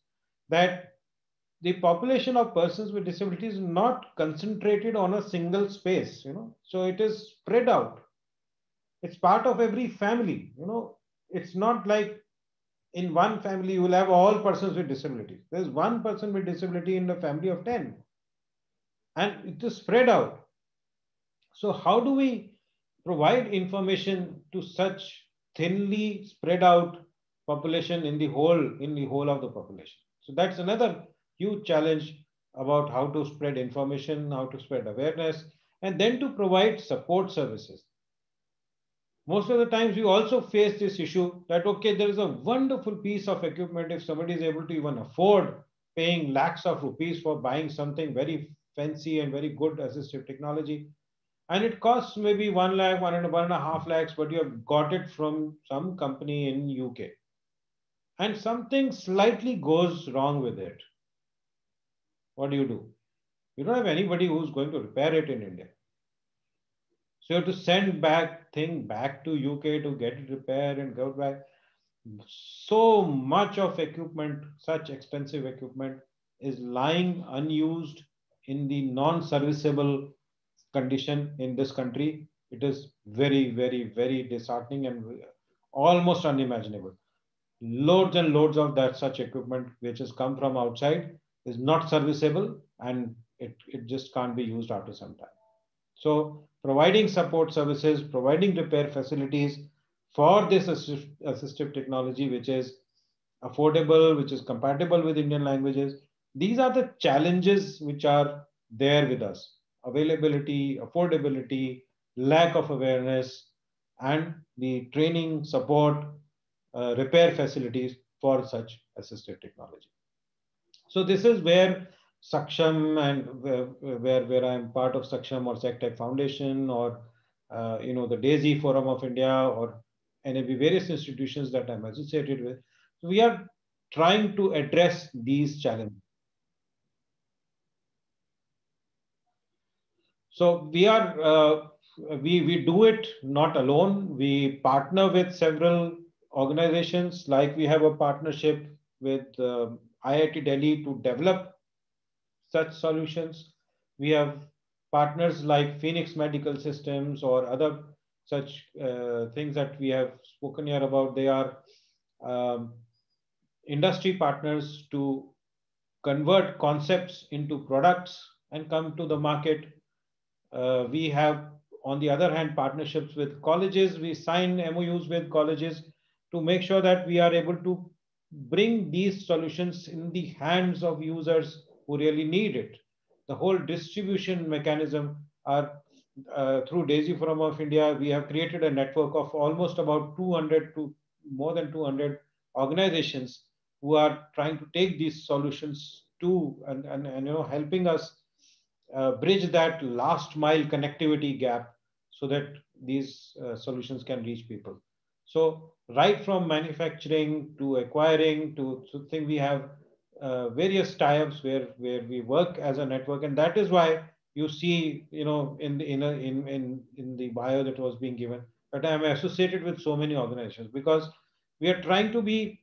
that the population of persons with disabilities is not concentrated on a single space, so it is spread out. It's part of every family, it's not like in one family you will have all persons with disabilities. There's one person with disability in a family of 10, and it is spread out. So how do we provide information to such thinly spread out population in the whole of the population? So that's another huge challenge about how to spread information, how to spread awareness, and then to provide support services. Most of the times we also face this issue that, okay, there is a wonderful piece of equipment. If somebody is able to even afford paying lakhs of rupees for buying something very fancy and very good assistive technology, and it costs maybe 1 lakh, 1.5 lakhs, but you have got it from some company in UK, and something slightly goes wrong with it. What do? You don't have anybody who's going to repair it in India. So you have to send thing back to UK to get it repaired and go back. So much of equipment, such expensive equipment, is lying unused in the non-serviceable condition in this country. It is very disheartening and almost unimaginable. Loads and loads of such equipment which has come from outside is not serviceable, and it just can't be used after some time. So providing support services, providing repair facilities for this assistive technology, which is affordable, which is compatible with Indian languages, these are the challenges which are there with us. Availability, affordability, lack of awareness, and the training, support, repair facilities for such assistive technology. So this is where Saksham and where I'm part of Saksham or SecTech Foundation or the DAISY Forum of India or NAB, various institutions that I'm associated with. So we are trying to address these challenges. So we do it not alone. We partner with several organizations, like we have a partnership with IIT Delhi to develop such solutions. We have partners like Phoenix Medical Systems or other such things that we have spoken here about. They are industry partners to convert concepts into products and come to the market. We have, on the other hand, partnerships with colleges. We sign MOUs with colleges to make sure that we are able to bring these solutions in the hands of users who really need it. The whole distribution mechanism are through DAISY Forum of India. We have created a network of almost about 200 to more than 200 organizations who are trying to take these solutions to and helping us bridge that last mile connectivity gap so that these solutions can reach people. So right from manufacturing to acquiring to something, we have various tie-ups where we work as a network, and that is why you see, in the bio that was being given, that I am associated with so many organizations, because we are trying to be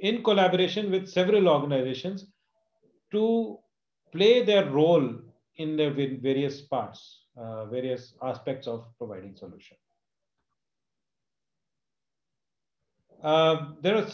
in collaboration with several organizations to play their role in the various parts, various aspects of providing solution. There are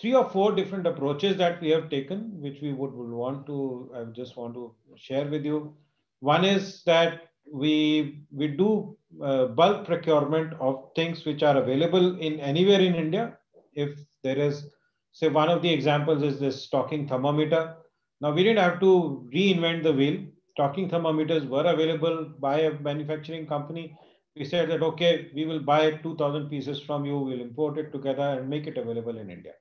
3 or 4 different approaches that we have taken, which we would want to, I just want to share with you. One is that we do bulk procurement of things which are available in anywhere in India. If there is, say, one of the examples is this talking thermometer. Now, we didn't have to reinvent the wheel. Talking thermometers were available by a manufacturing company. We said that, okay, we will buy 2,000 pieces from you, we'll import it together and make it available in India.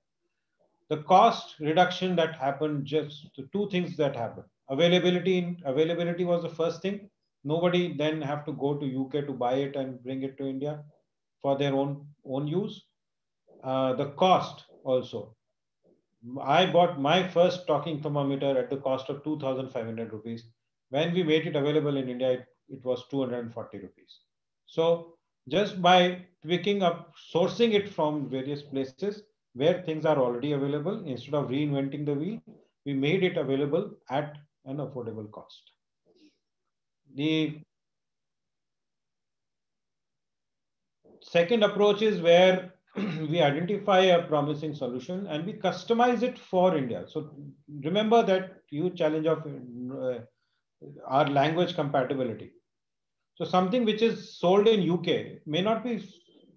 The cost reduction that happened, just the 2 things that happened. Availability was the first thing. Nobody then have to go to UK to buy it and bring it to India for their own use. The cost also. I bought my first talking thermometer at the cost of 2,500 rupees. When we made it available in India, it was 240 rupees. So just by picking up, sourcing it from various places where things are already available, instead of reinventing the wheel, we made it available at an affordable cost. The second approach is where we identify a promising solution and we customize it for India. So remember that huge challenge of our language compatibility. So something which is sold in UK may not be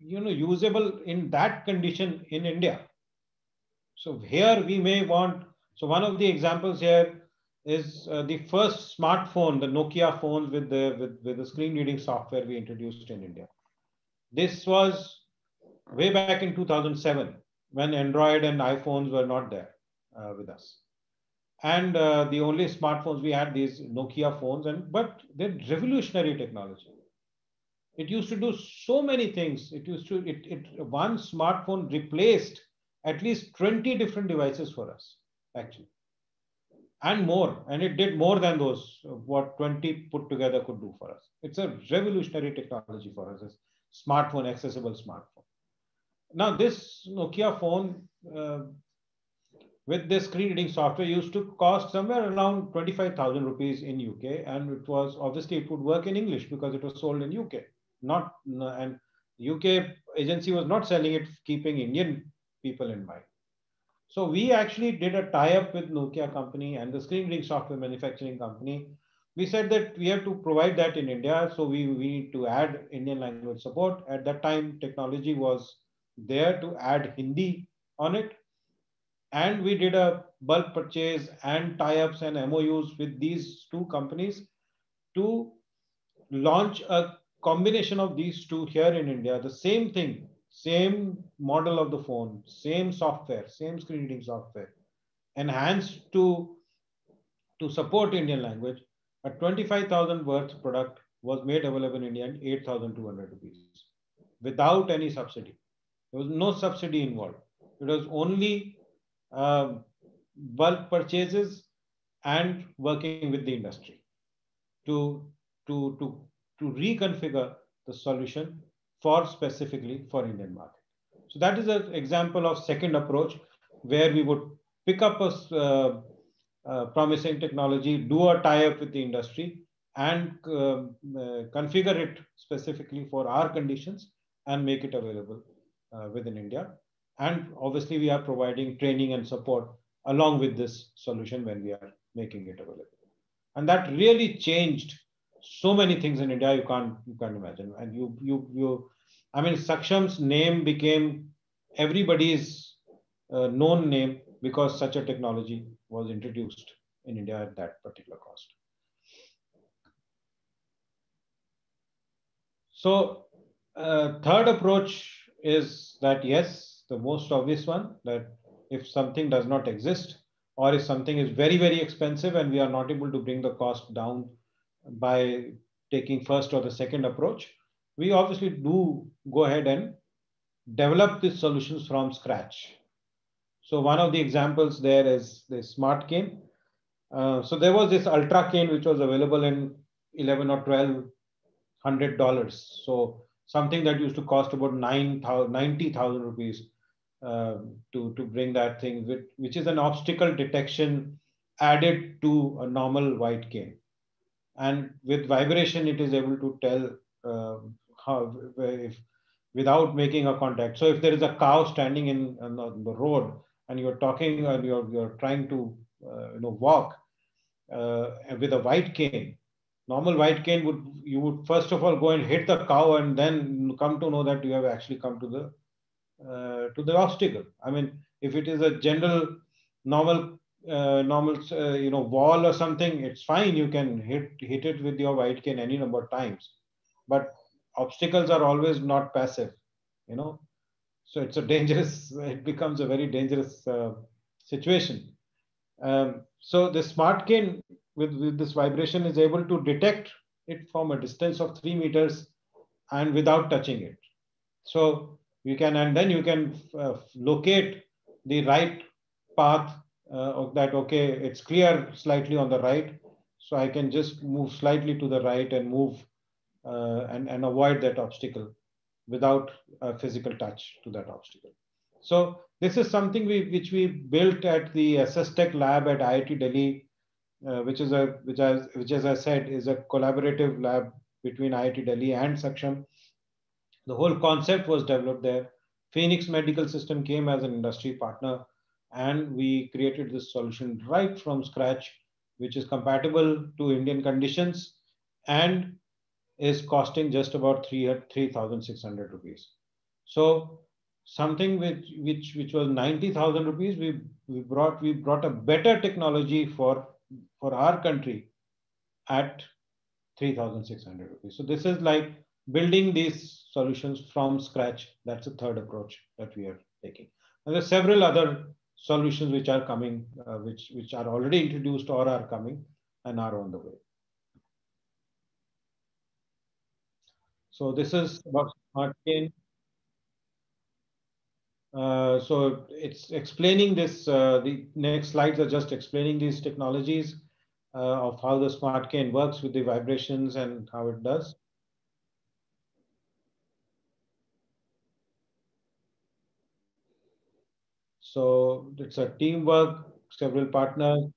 usable in that condition in India. So here we may want, so one of the examples here is the first smartphone, the Nokia phones with the screen reading software we introduced in India. This was way back in 2007 when Android and iPhones were not there with us. And the only smartphones we had, these Nokia phones, but they're revolutionary technology. It used to do so many things. One smartphone replaced at least 20 different devices for us, actually, and more. And it did more than those, what 20 put together could do for us. It's a revolutionary technology for us, this smartphone, accessible smartphone. Now, this Nokia phone with this screen reading software used to cost somewhere around 25,000 rupees in UK. And it was, obviously, it would work in English because it was sold in UK. And UK agency was not selling it, keeping Indian people in mind. So we actually did a tie-up with Nokia company and the screen reading software manufacturing company. We said that we have to provide that in India. So we need to add Indian language support. At that time, technology was there to add Hindi on it. And we did a bulk purchase and tie-ups and MOUs with these 2 companies to launch a combination of these two here in India, the same thing, same model of the phone, same software, same screen reading software, enhanced to support Indian language, a 25,000 worth product was made available in India at 8,200 rupees without any subsidy. There was no subsidy involved. It was only bulk purchases and working with the industry to reconfigure the solution for specifically for Indian market. So that is an example of second approach where we would pick up a promising technology, do a tie-up with the industry, and configure it specifically for our conditions and make it available within India. And obviously, we are providing training and support along with this solution when we are making it available. And that really changed so many things in India you can't imagine. And I mean, Saksham's name became everybody's known name because such a technology was introduced in India at that particular cost. So third approach is that, yes, the most obvious one, that if something does not exist, or if something is very, very expensive and we are not able to bring the cost down by taking first or the second approach, we obviously do go ahead and develop these solutions from scratch. So one of the examples there is the Smart Cane. So there was this Ultra Cane which was available in $11 or $1,200. So something that used to cost about 90,000 rupees to bring that thing, which is an obstacle detection added to a normal white cane. And with vibration, it is able to tell if without making a contact. So if there is a cow standing on the road and you're talking and you're trying to walk with a white cane, normal white cane you would first of all go and hit the cow and then come to know that you have actually come to the obstacle. I mean, if it is a general normal wall or something, it's fine. You can hit it with your white cane any number of times, but obstacles are always not passive, so it's it becomes a very dangerous situation. So the Smart Cane with this vibration is able to detect it from a distance of 3 meters and without touching it. So you can, and then you can locate the right path of that. Okay, it's clear slightly on the right, so I can just move slightly to the right and move and avoid that obstacle without a physical touch to that obstacle. So this is something which we built at the SSTech lab at IIT Delhi, which as I said is a collaborative lab between IIT Delhi and Saksham. The whole concept was developed there. Phoenix Medical System came as an industry partner, and we created this solution right from scratch, which is compatible to Indian conditions and is costing just about 3,600 rupees. So something which was 90,000 rupees, we brought a better technology for our country at 3,600 rupees. So this is like building these solutions from scratch. That's the third approach that we are taking. And there are several other solutions which are coming, which are already introduced or are coming and are on the way. So this is about Smart Cane. So it's explaining this. The next slides are just explaining these technologies of how the Smart Cane works with the vibrations and how it does. So it's a teamwork, several partners.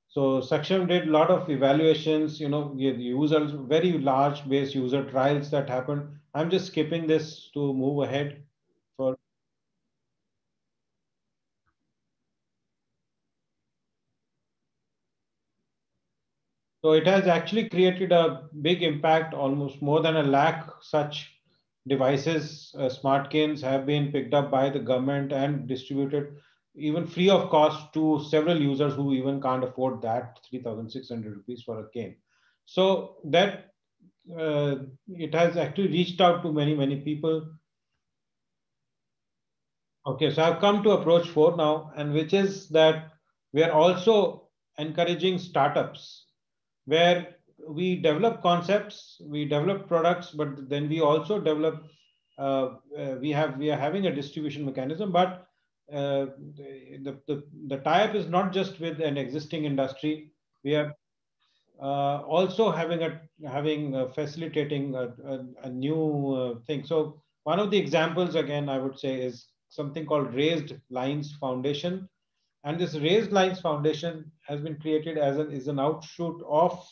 So Saksham did a lot of evaluations, users, very large base user trials that happened. I'm just skipping this to move ahead. So it has actually created a big impact. Almost more than 1 lakh such devices, Smart Canes have been picked up by the government and distributed. even free of cost to several users who even can't afford that 3,600 rupees for a cane. So that it has actually reached out to many people. Okay, so I've come to approach 4 now, and which is that we are also encouraging startups where we develop concepts, we develop products, but then we also develop. We are having a distribution mechanism, but the tie-up is not just with an existing industry. We are also facilitating a new thing. So one of the examples, again, I would say, is something called Raised Lines Foundation. And this Raised Lines Foundation has been created as is an outshoot of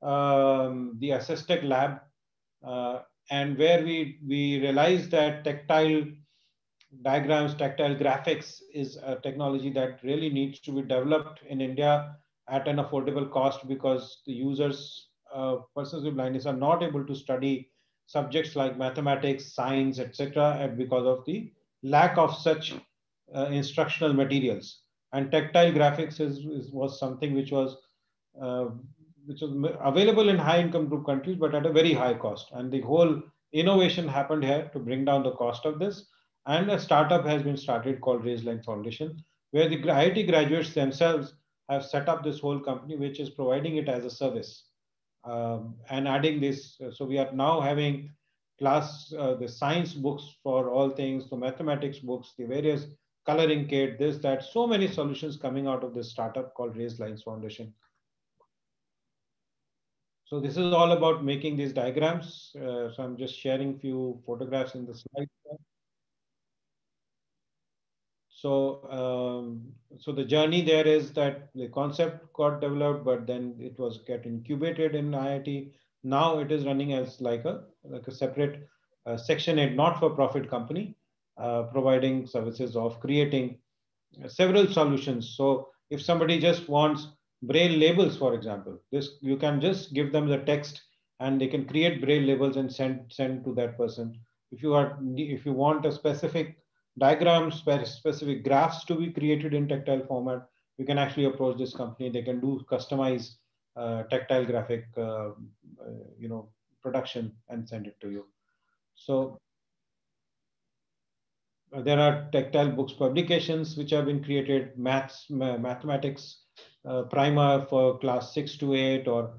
the Assistec lab, and where we realized that tactile diagrams, tactile graphics is a technology that really needs to be developed in India at an affordable cost, because the users, persons with blindness, are not able to study subjects like mathematics, science, etc., because of the lack of such instructional materials. And tactile graphics was something uh, which was available in high income group countries, but at a very high cost. And the whole innovation happened here to bring down the cost of this. And a startup has been started called Raised Line Foundation, where the IIT graduates themselves have set up this whole company, which is providing it as a service, and adding this. So we are now having the science books for all things, the mathematics books, the various coloring kit, this, that, so many solutions coming out of this startup called Raised Lines Foundation. So this is all about making these diagrams. So I'm just sharing few photographs in the slide. So the journey there is that the concept got developed, but then it was get incubated in IIT. Now it is running as like a separate Section 8 not-for-profit company, providing services of creating several solutions. So if somebody just wants braille labels, for example, this you can just give them the text and they can create braille labels and send to that person. If you want a specific diagrams, specific graphs to be created in tactile format, you can actually approach this company. They can do customized tactile graphic production and send it to you. So there are tactile books publications which have been created, mathematics primer for class 6 to 8, or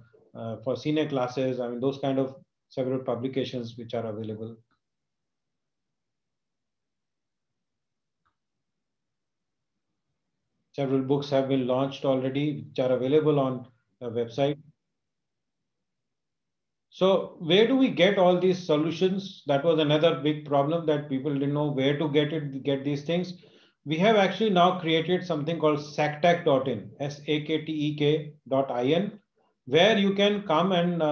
for senior classes. I mean, those kind of several publications which are available. Several books have been launched already, which are available on the website. So where do we get all these solutions? That was another big problem, that people didn't know where to get these things. We have actually now created something called saktek.in, saktek.in, where you can come and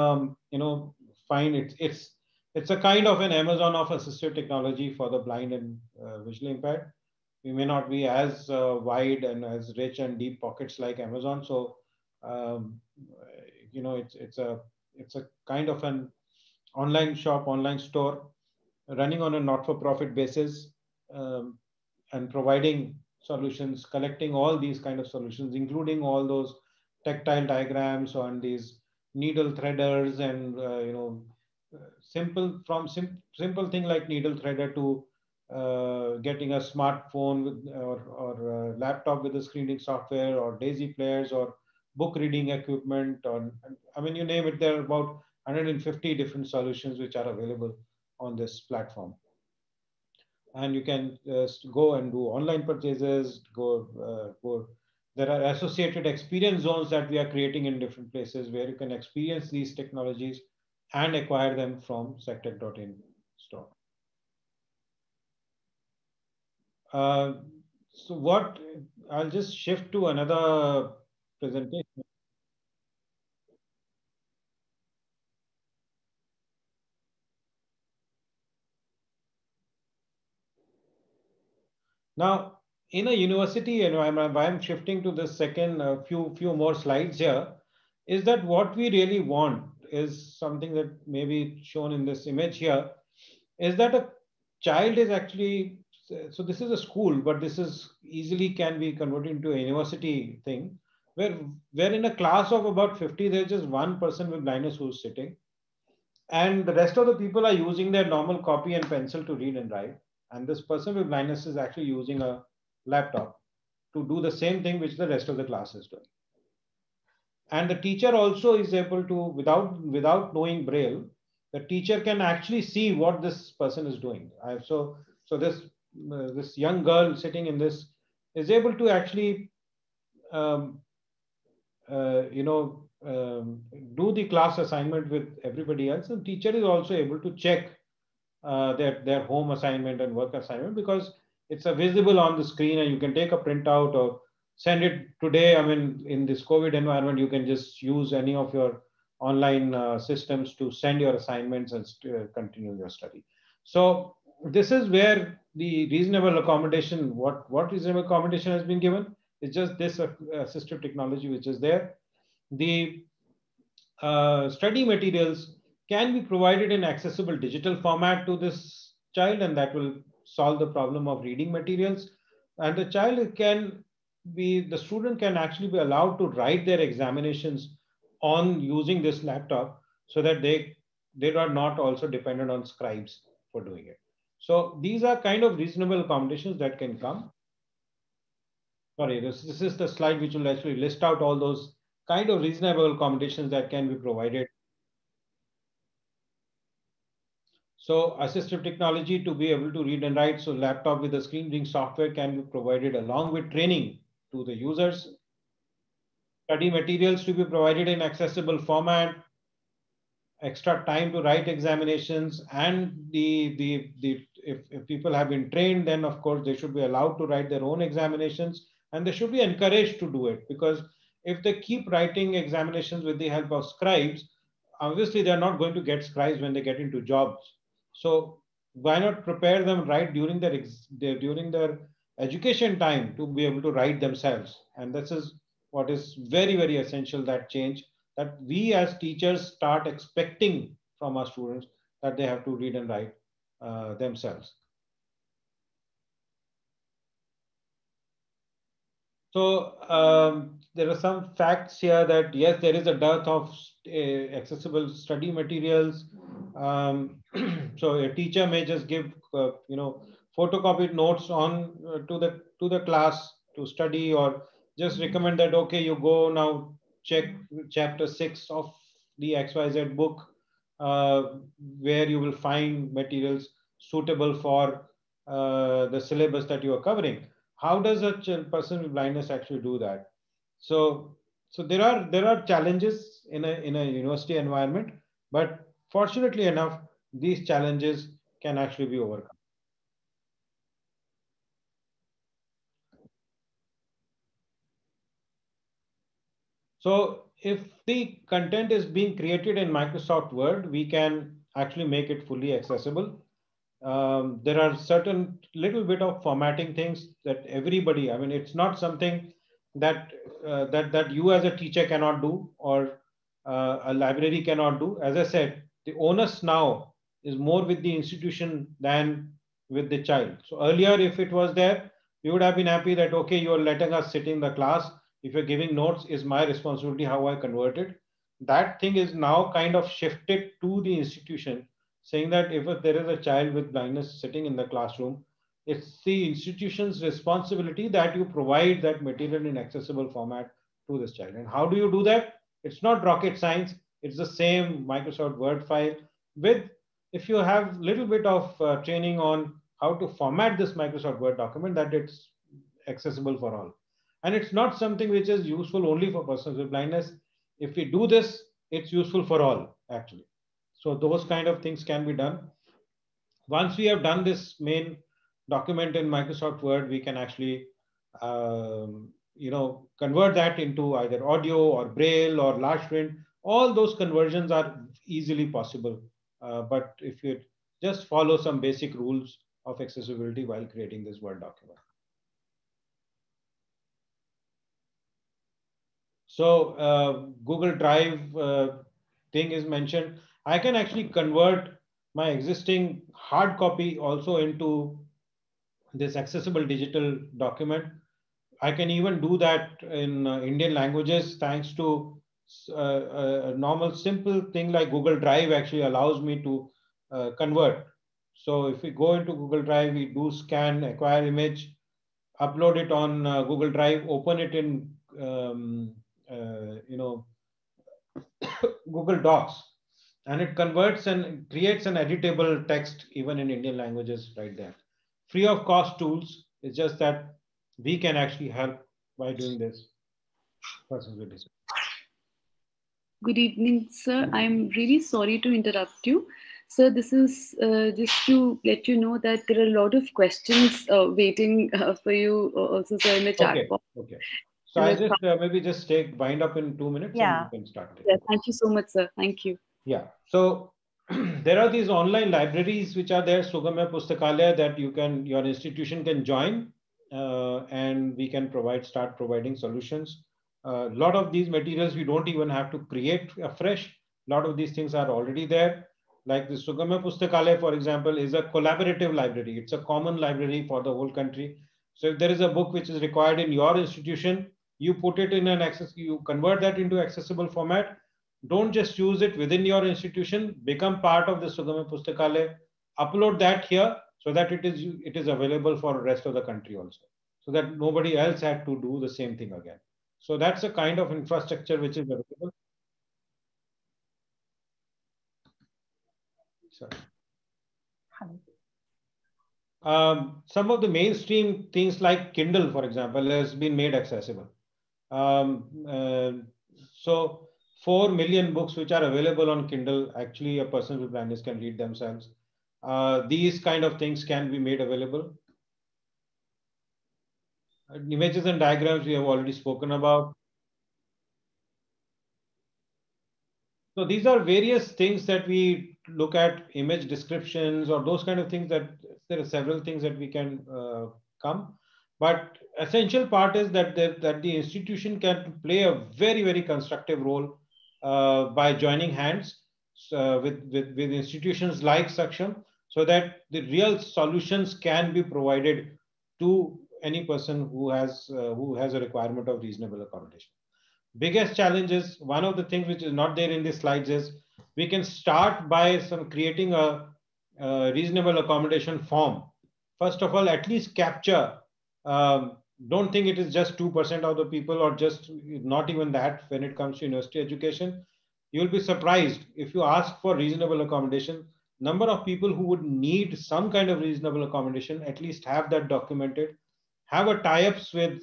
find it. It's a kind of an Amazon of assistive technology for the blind and visually impaired. We may not be as wide and as rich and deep pockets like Amazon. So it's a kind of an online shop, online store running on a not-for-profit basis, and providing solutions, collecting all these kind of solutions, including all those tactile diagrams on these needle threaders and simple thing like needle threader to getting a smartphone or laptop with the screening software, or daisy players, or book reading equipment, or I mean, you name it. There are about 150 different solutions which are available on this platform. And you can go and do online purchases, there are associated experience zones that we are creating in different places where you can experience these technologies and acquire them from saktek.in store. So what, I'll just shift to another presentation. Now, in a university, I'm shifting to the second few more slides here, is that what we really want is something that may be shown in this image here, is that a child is actually, so this is a school, but this is easily can be converted into a university thing, where in a class of about 50, there's just one person with blindness who's sitting, and the rest of the people are using their normal copy and pencil to read and write. And this person with blindness is actually using a laptop to do the same thing which the rest of the class is doing. And the teacher also is able to, without knowing Braille, the teacher can actually see what this person is doing. So this young girl sitting in this is able to actually um, do the class assignment with everybody else, and teacher is also able to check their home assignment and work assignment, because it's visible on the screen and you can take a printout or send it today. I mean, in this COVID environment, you can just use any of your online systems to send your assignments and continue your study. So this is where the reasonable accommodation, what reasonable accommodation has been given? It's just this assistive technology which is there. The study materials can be provided in accessible digital format to this child, and that will solve the problem of reading materials. And the student can actually be allowed to write their examinations on using this laptop, so that they are not also dependent on scribes for doing it. So these are kind of reasonable accommodations that can come. Sorry, this is the slide which will actually list out all those kind of reasonable accommodations that can be provided. So assistive technology to be able to read and write. So laptop with the screen reading software can be provided along with training to the users. Study materials to be provided in accessible format. Extra time to write examinations, and if people have been trained, then of course they should be allowed to write their own examinations, and they should be encouraged to do it, because if they keep writing examinations with the help of scribes, obviously they're not going to get scribes when they get into jobs. So why not prepare them right during their education time to be able to write themselves? And this is what is very, very essential, that change, that we as teachers start expecting from our students, that they have to read and write themselves. So there are some facts here that yes, there is a dearth of accessible study materials. So a teacher may just give photocopied notes on to the class to study, or just recommend that, okay, you go now check chapter 6 of the XYZ book, where you will find materials suitable for the syllabus that you are covering. How does a person with blindness actually do that? So there are challenges in a university environment, but fortunately enough, these challenges can actually be overcome. So if the content is being created in Microsoft Word, we can actually make it fully accessible. There are certain little bit of formatting things that everybody, I mean, it's not something that that you as a teacher cannot do, or a library cannot do. As I said, the onus now is more with the institution than with the child. So earlier, if it was there, we would have been happy that, okay, you're letting us sit in the class. If you're giving notes, is my responsibility how I convert it. That thing is now kind of shifted to the institution, saying that if there is a child with blindness sitting in the classroom, it's the institution's responsibility that you provide that material in accessible format to this child. And how do you do that? It's not rocket science. It's the same Microsoft Word file with, if you have a little bit of training on how to format this Microsoft Word document, that it's accessible for all. And it's not something which is useful only for persons with blindness. If we do this, it's useful for all, actually. So those kind of things can be done. Once we have done this main document in Microsoft Word, we can actually convert that into either audio or Braille or large print. All those conversions are easily possible. But if you just follow some basic rules of accessibility while creating this Word document. So Google Drive thing is mentioned. I can actually convert my existing hard copy also into this accessible digital document. I can even do that in Indian languages thanks to a normal simple thing like Google Drive actually allows me to convert. So if we go into Google Drive, we do scan, acquire image, upload it on Google Drive, open it in Google Docs, and it converts and creates an editable text even in Indian languages right there. Free of cost tools. It's just that we can actually help by doing this. Good evening, sir. I'm really sorry to interrupt you. Sir, this is just to let you know that there are a lot of questions waiting for you also, sir, in the chat box. Okay. So I just maybe just wind up in 2 minutes and we can start. Yeah, thank you so much, sir. Thank you. Yeah. So there are these online libraries which are there, Sugamya Pustakalaya, that your institution can join and we can start providing solutions. A lot of these materials we don't even have to create afresh. A lot of these things are already there. Like the Sugamya Pustakalaya, for example, is a collaborative library. It's a common library for the whole country. So if there is a book which is required in your institution, you put it in you convert that into accessible format. Don't just use it within your institution, become part of the Sugamya Pustakalaya, upload that here so that it is available for the rest of the country also, so that nobody else had to do the same thing again. So that's a kind of infrastructure which is available. Sorry. Some of the mainstream things like Kindle, for example, has been made accessible. So 4 million books which are available on Kindle, actually a person with blindness can read themselves. These kind of things can be made available. Images and diagrams we have already spoken about. So these are various things that we look at, image descriptions or those kind of things, that there are several things that we can come. But essential part is that the institution can play a very, very constructive role by joining hands with institutions like Saksham, so that the real solutions can be provided to any person who has a requirement of reasonable accommodation. Biggest challenge is, one of the things which is not there in the slides is, we can start by creating a reasonable accommodation form. First of all, at least capture. Don't think it is just 2% of the people, or just not even that when it comes to university education. You'll be surprised if you ask for reasonable accommodation. Number of people who would need some kind of reasonable accommodation, at least have that documented. Have a tie-ups with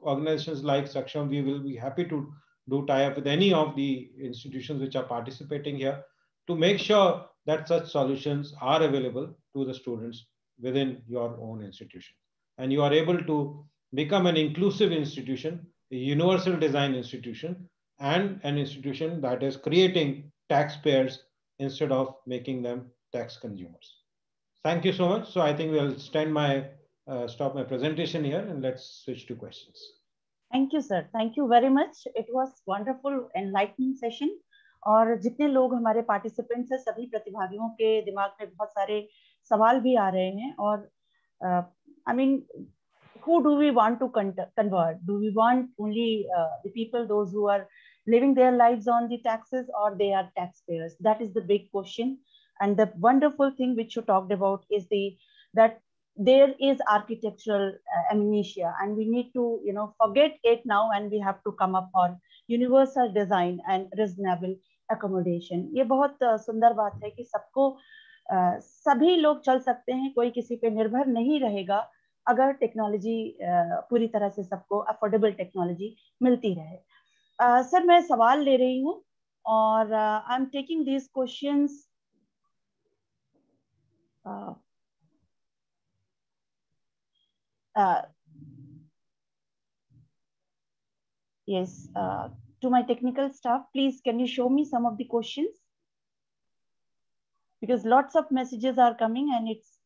organizations like Saksham. We will be happy to do tie-up with any of the institutions which are participating here, to make sure that such solutions are available to the students within your own institution. And you are able to become an inclusive institution, a universal design institution, and an institution that is creating taxpayers instead of making them tax consumers. Thank you so much. So I think we'll stop my presentation here and let's switch to questions. Thank you, sir. Thank you very much. It was wonderful, enlightening session. और जितने लोग हमारे participants हैं, सभी प्रतिभागियों के दिमाग में बहुत सारे सवाल भी आ रहे हैं. और I mean, who do we want to convert? Do we want only the people, those who are living their lives on the taxes, or they are taxpayers? That is the big question. And the wonderful thing which you talked about is that there is architectural amnesia, and we need to forget it now, and we have to come up on universal design and reasonable accommodation. ये बहुत सुंदर बात है कि सबको सभी लोग चल सकते हैं, कोई किसी पे निर्भर नहीं रहेगा अगर टेक्नोलॉजी पूरी तरह से सबको अफोर्डेबल टेक्नोलॉजी मिलती रहे. सर, मैं सवाल ले रही हूँ और I am taking these questions. Yes, to my technical staff, please, can you show me some of the questions? Because lots of messages are coming and it's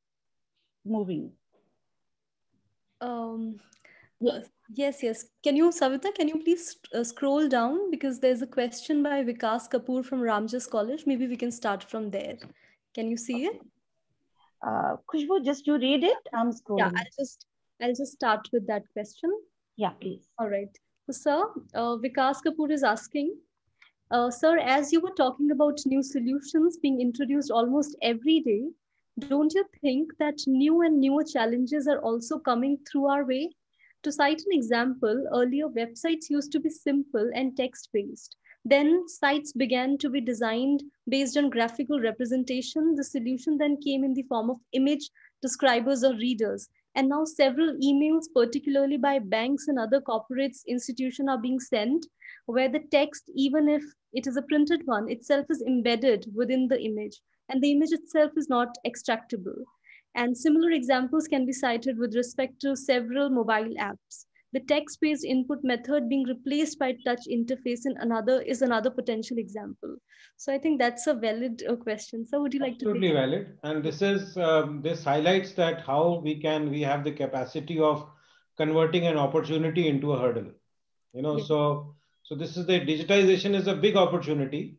moving. Yes. Can you, Savita, can you please scroll down? Because there's a question by Vikas Kapoor from Ramjas College. Maybe we can start from there. Can you see it? Khushbu, just you read it. I'm scrolling. Yeah, I'll just start with that question. Yeah, please. All right. So, sir, Vikas Kapoor is asking, sir, as you were talking about new solutions being introduced almost every day, don't you think that new and newer challenges are also coming through our way? To cite an example, earlier websites used to be simple and text-based. Then sites began to be designed based on graphical representation. The solution then came in the form of image describers or readers. And now several emails, particularly by banks and other corporates, institutions, are being sent where the text, even if it is a printed one, itself is embedded within the image, and the image itself is not extractable. And similar examples can be cited with respect to several mobile apps. The text-based input method being replaced by touch interface in another potential example. So I think that's a valid question. So would you like to? Absolutely valid. And this is this highlights that how we have the capacity of converting an opportunity into a hurdle. You know, Yeah. so this is the digitization is a big opportunity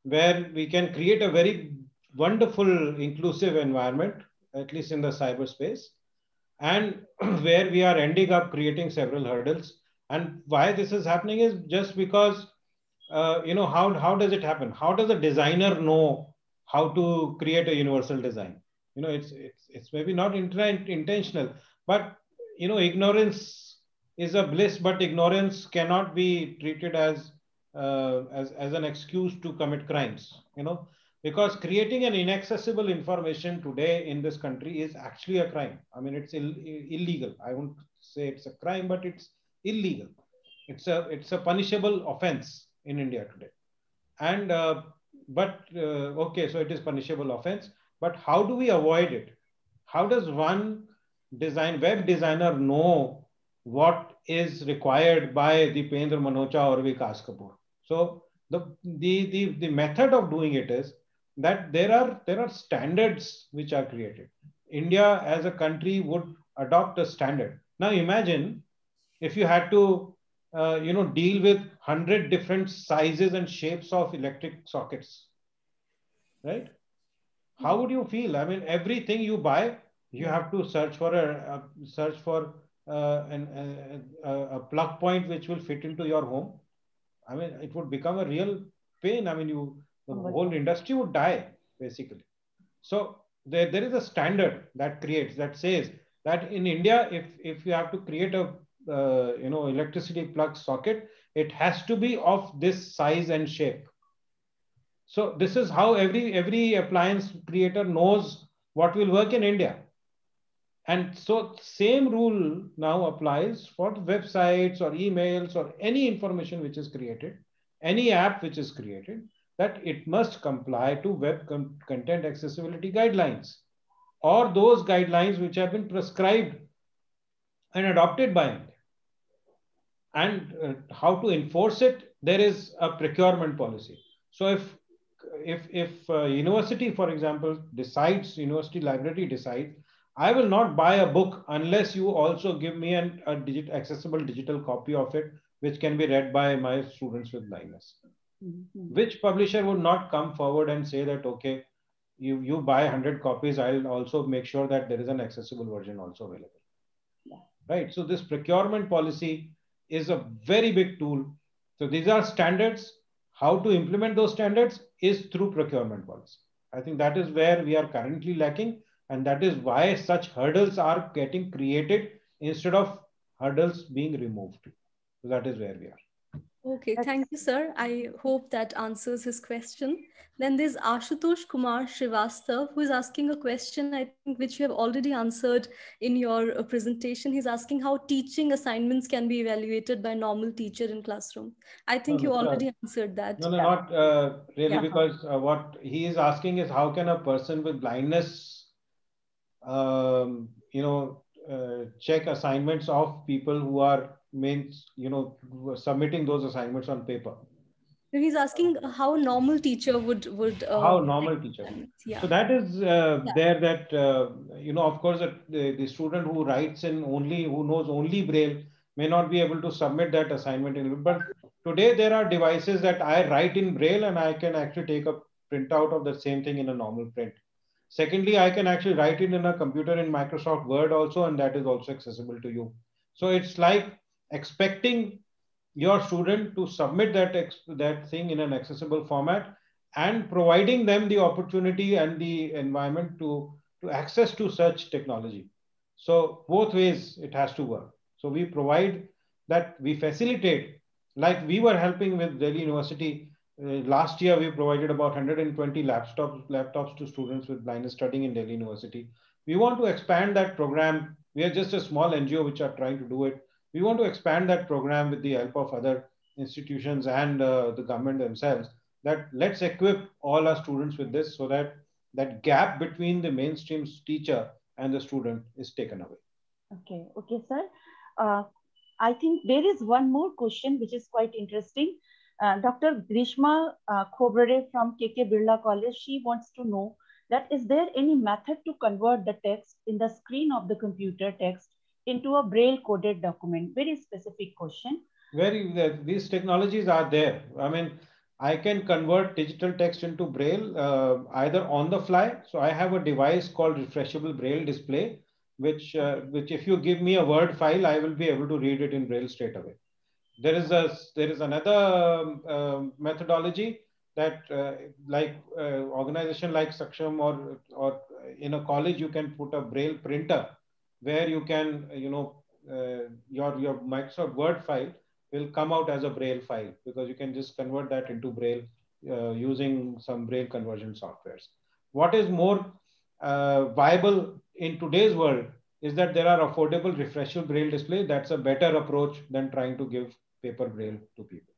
where we can create a very wonderful inclusive environment, at least in the cyberspace, and where we are ending up creating several hurdles. And why this is happening is just because, you know, how does it happen? How does a designer know how to create a universal design? You know, it's maybe not intentional, but you know, ignorance is a bliss, but ignorance cannot be treated as an excuse to commit crimes. You know, because creating an inaccessible information today in this country is actually a crime. I mean, it's illegal. I won't say it's a crime, but it's illegal. It's a punishable offense in India today. And okay, so it is punishable offense. But how do we avoid it? How does one web designer know what is required by Dipendra Manocha or Vikas Kapoor? So the method of doing it is that there are standards which are created. India as a country would adopt a standard. Now imagine if you had to you know, deal with 100 different sizes and shapes of electric sockets, right? How would you feel? I mean, everything you buy, you have to search for a plug point which will fit into your home. I mean, it would become a real pain. I mean, the whole industry would die basically. So there is a standard that says that in India, if you have to create a you know, electricity plug socket, it has to be of this size and shape. So this is how every appliance creator knows what will work in India. And so same rule now applies for websites or emails or any information which is created, any app which is created, that it must comply to web content accessibility guidelines, or those guidelines which have been prescribed and adopted by India. And how to enforce it, there is a procurement policy. So if university, for example, university library decides, I will not buy a book unless you also give me an accessible digital copy of it, which can be read by my students with blindness. Mm-hmm. Which publisher would not come forward and say that, okay, you buy 100 copies, I'll also make sure that there is an accessible version also available. Yeah. Right. So this procurement policy is a very big tool. So these are standards. How to implement those standards is through procurement policy. I think that is where we are currently lacking. And that is why such hurdles are getting created instead of hurdles being removed. So that is where we are. Okay, thank you, sir. I hope that answers his question. Then there's Ashutosh Kumar Srivastav, who is asking a question, I think, which you have already answered in your presentation. He's asking how teaching assignments can be evaluated by a normal teacher in classroom. I think you already answered that. No, not really, because what he is asking is how can a person with blindness, you know, check assignments of people who are submitting those assignments on paper. He's asking how a normal teacher would how normal teacher. Yeah. So that is there that you know, of course, the student who writes in who knows only Braille may not be able to submit that assignment in. But today there are devices that I write in Braille and I can actually take a printout of the same thing in a normal print. Secondly, I can actually write it in a computer in Microsoft Word also, and that is also accessible to you. So it's like expecting your student to submit that thing in an accessible format, and providing them the opportunity and the environment to access to such technology. So both ways it has to work. So we provide that, we facilitate, like we were helping with Delhi University. Last year, we provided about 120 laptops to students with blindness studying in Delhi University. We want to expand that program. We are just a small NGO which are trying to do it. We want to expand that program with the help of other institutions and the government themselves, that let's equip all our students with this, so that that gap between the mainstream teacher and the student is taken away. Okay, sir. I think there is one more question which is quite interesting. Dr. Grishma Khobrade from KK Birla College, she wants to know that is there any method to convert the text in the screen of the computer text into a Braille coded document? Very specific question. These technologies are there. I mean, I can convert digital text into Braille either on the fly. So I have a device called refreshable Braille display, which if you give me a Word file, I will be able to read it in Braille straight away. There is another methodology that organization like Saksham or in a college, you can put a Braille printer where you can, your Microsoft Word file will come out as a Braille file, because you can just convert that into Braille using some Braille conversion softwares. What is more viable in today's world is that there are affordable refreshable Braille display. That's a better approach than trying to give paper Braille to people.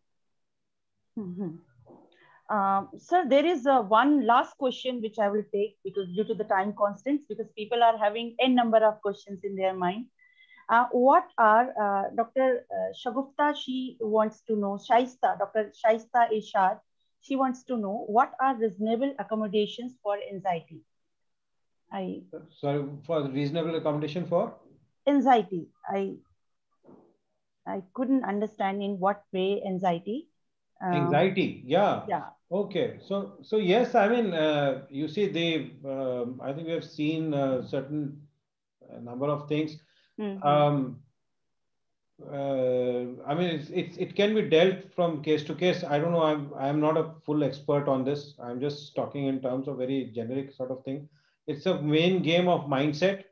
Sir, there is one last question which I will take, because due to the time constraints, because people are having n number of questions in their mind. What are Dr. Shagufta, she wants to know, Dr. Shaista Ishad, she wants to know what are reasonable accommodations for anxiety? Sorry, for reasonable accommodation for? Anxiety. I couldn't understand in what way anxiety. Anxiety, yeah. Yeah. Okay, so yes, I mean, you see, I think we have seen a certain number of things. Mm-hmm. I mean, it can be dealt from case to case. I don't know. I'm not a full expert on this. I'm just talking in terms of very generic sort of thing. It's a main game of mindset.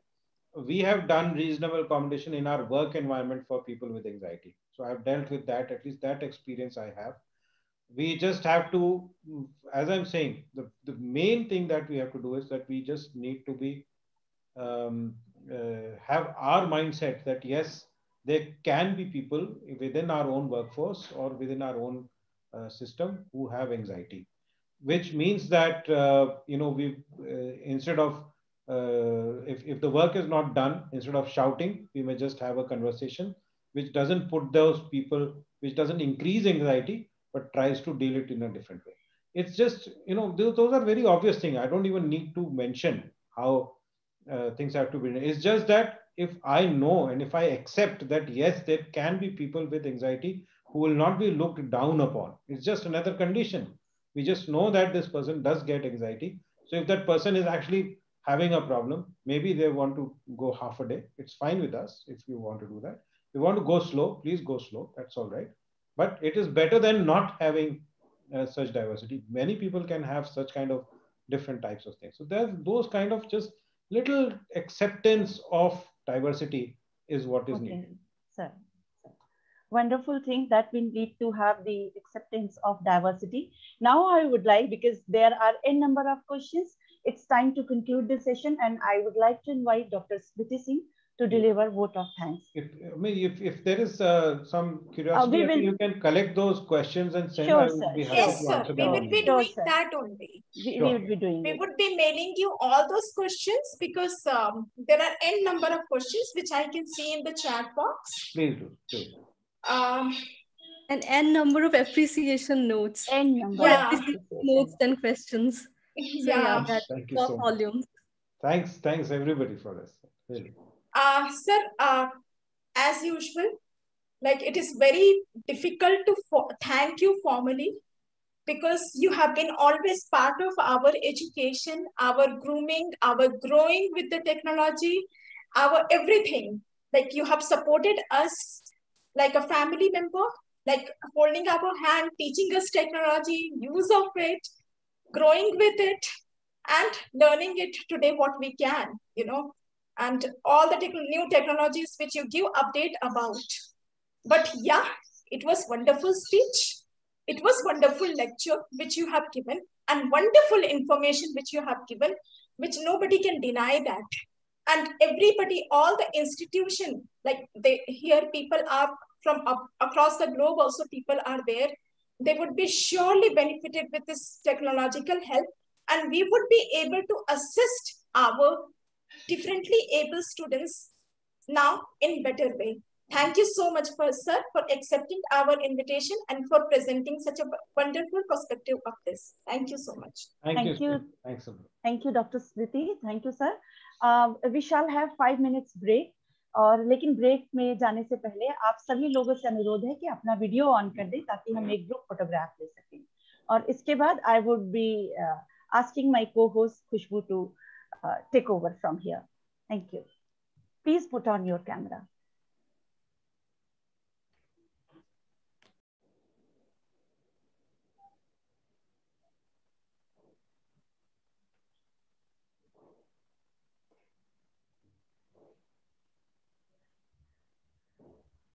We have done reasonable accommodation in our work environment for people with anxiety. So I've dealt with that. At least that experience I have. We just have to, as I'm saying, the main thing that we have to do is that we just need to be have our mindset that yes, there can be people within our own workforce or within our own system who have anxiety, which means that we instead of if the work is not done, instead of shouting, we may just have a conversation which doesn't put those people, which doesn't increase anxiety, but tries to deal it in a different way. It's just, those are very obvious things. I don't even need to mention how things have to be done. It's just that if I know and if I accept that, yes, there can be people with anxiety who will not be looked down upon. It's just another condition. We just know that this person does get anxiety. So if that person is actually having a problem, maybe they want to go half a day. It's fine with us if you want to do that. If you want to go slow, please go slow. That's all right. But it is better than not having such diversity. Many people can have such kind of different types of things. So there's those kind of just little acceptance of diversity is what is needed. Sir. Wonderful thing that we need to have the acceptance of diversity. Now I would like, because there are a number of questions, it's time to conclude the session, and I would like to invite Dr. Smriti Singh to deliver vote of thanks. If there is some curiosity, I think you can collect those questions and send. Sure, I would be happy to answer them. We would be doing that only. We would be doing it. We would be mailing you all those questions, because there are n number of questions which I can see in the chat box. Please do. Please. And n number of appreciation notes. N number of notes and questions. So yeah, that thank you so much. Thanks everybody for this. Really. Sir, as usual, like it is very difficult to thank you formally, because you have been always part of our education, our grooming, our growing with the technology, our everything. Like you have supported us like a family member, like holding our hand, teaching us technology, use of it, growing with it, and learning it today what we can, and all the new technologies which you give update about. But yeah, it was wonderful speech. It was wonderful lecture which you have given, and wonderful information which you have given, which nobody can deny that. And everybody, all the institution, like here people are from across the globe also people are there. They would be surely benefited with this technological help, and we would be able to assist our differently able students now in better way. Thank you so much, sir, for accepting our invitation and for presenting such a wonderful perspective of this. Thank you so much. Thank you. Thanks a lot. Thank you, Dr. Smriti. Thank you, sir. We shall have 5 minutes break. और लेकिन break में जाने से पहले आप सभी लोगों से अनुरोध है कि अपना वीडियो ऑन कर दें ताकि हम एक ग्रुप फोटोग्राफ ले सकें. और इसके बाद I would be asking my co-host Khushbu to take over from here. Thank you. Please put on your camera.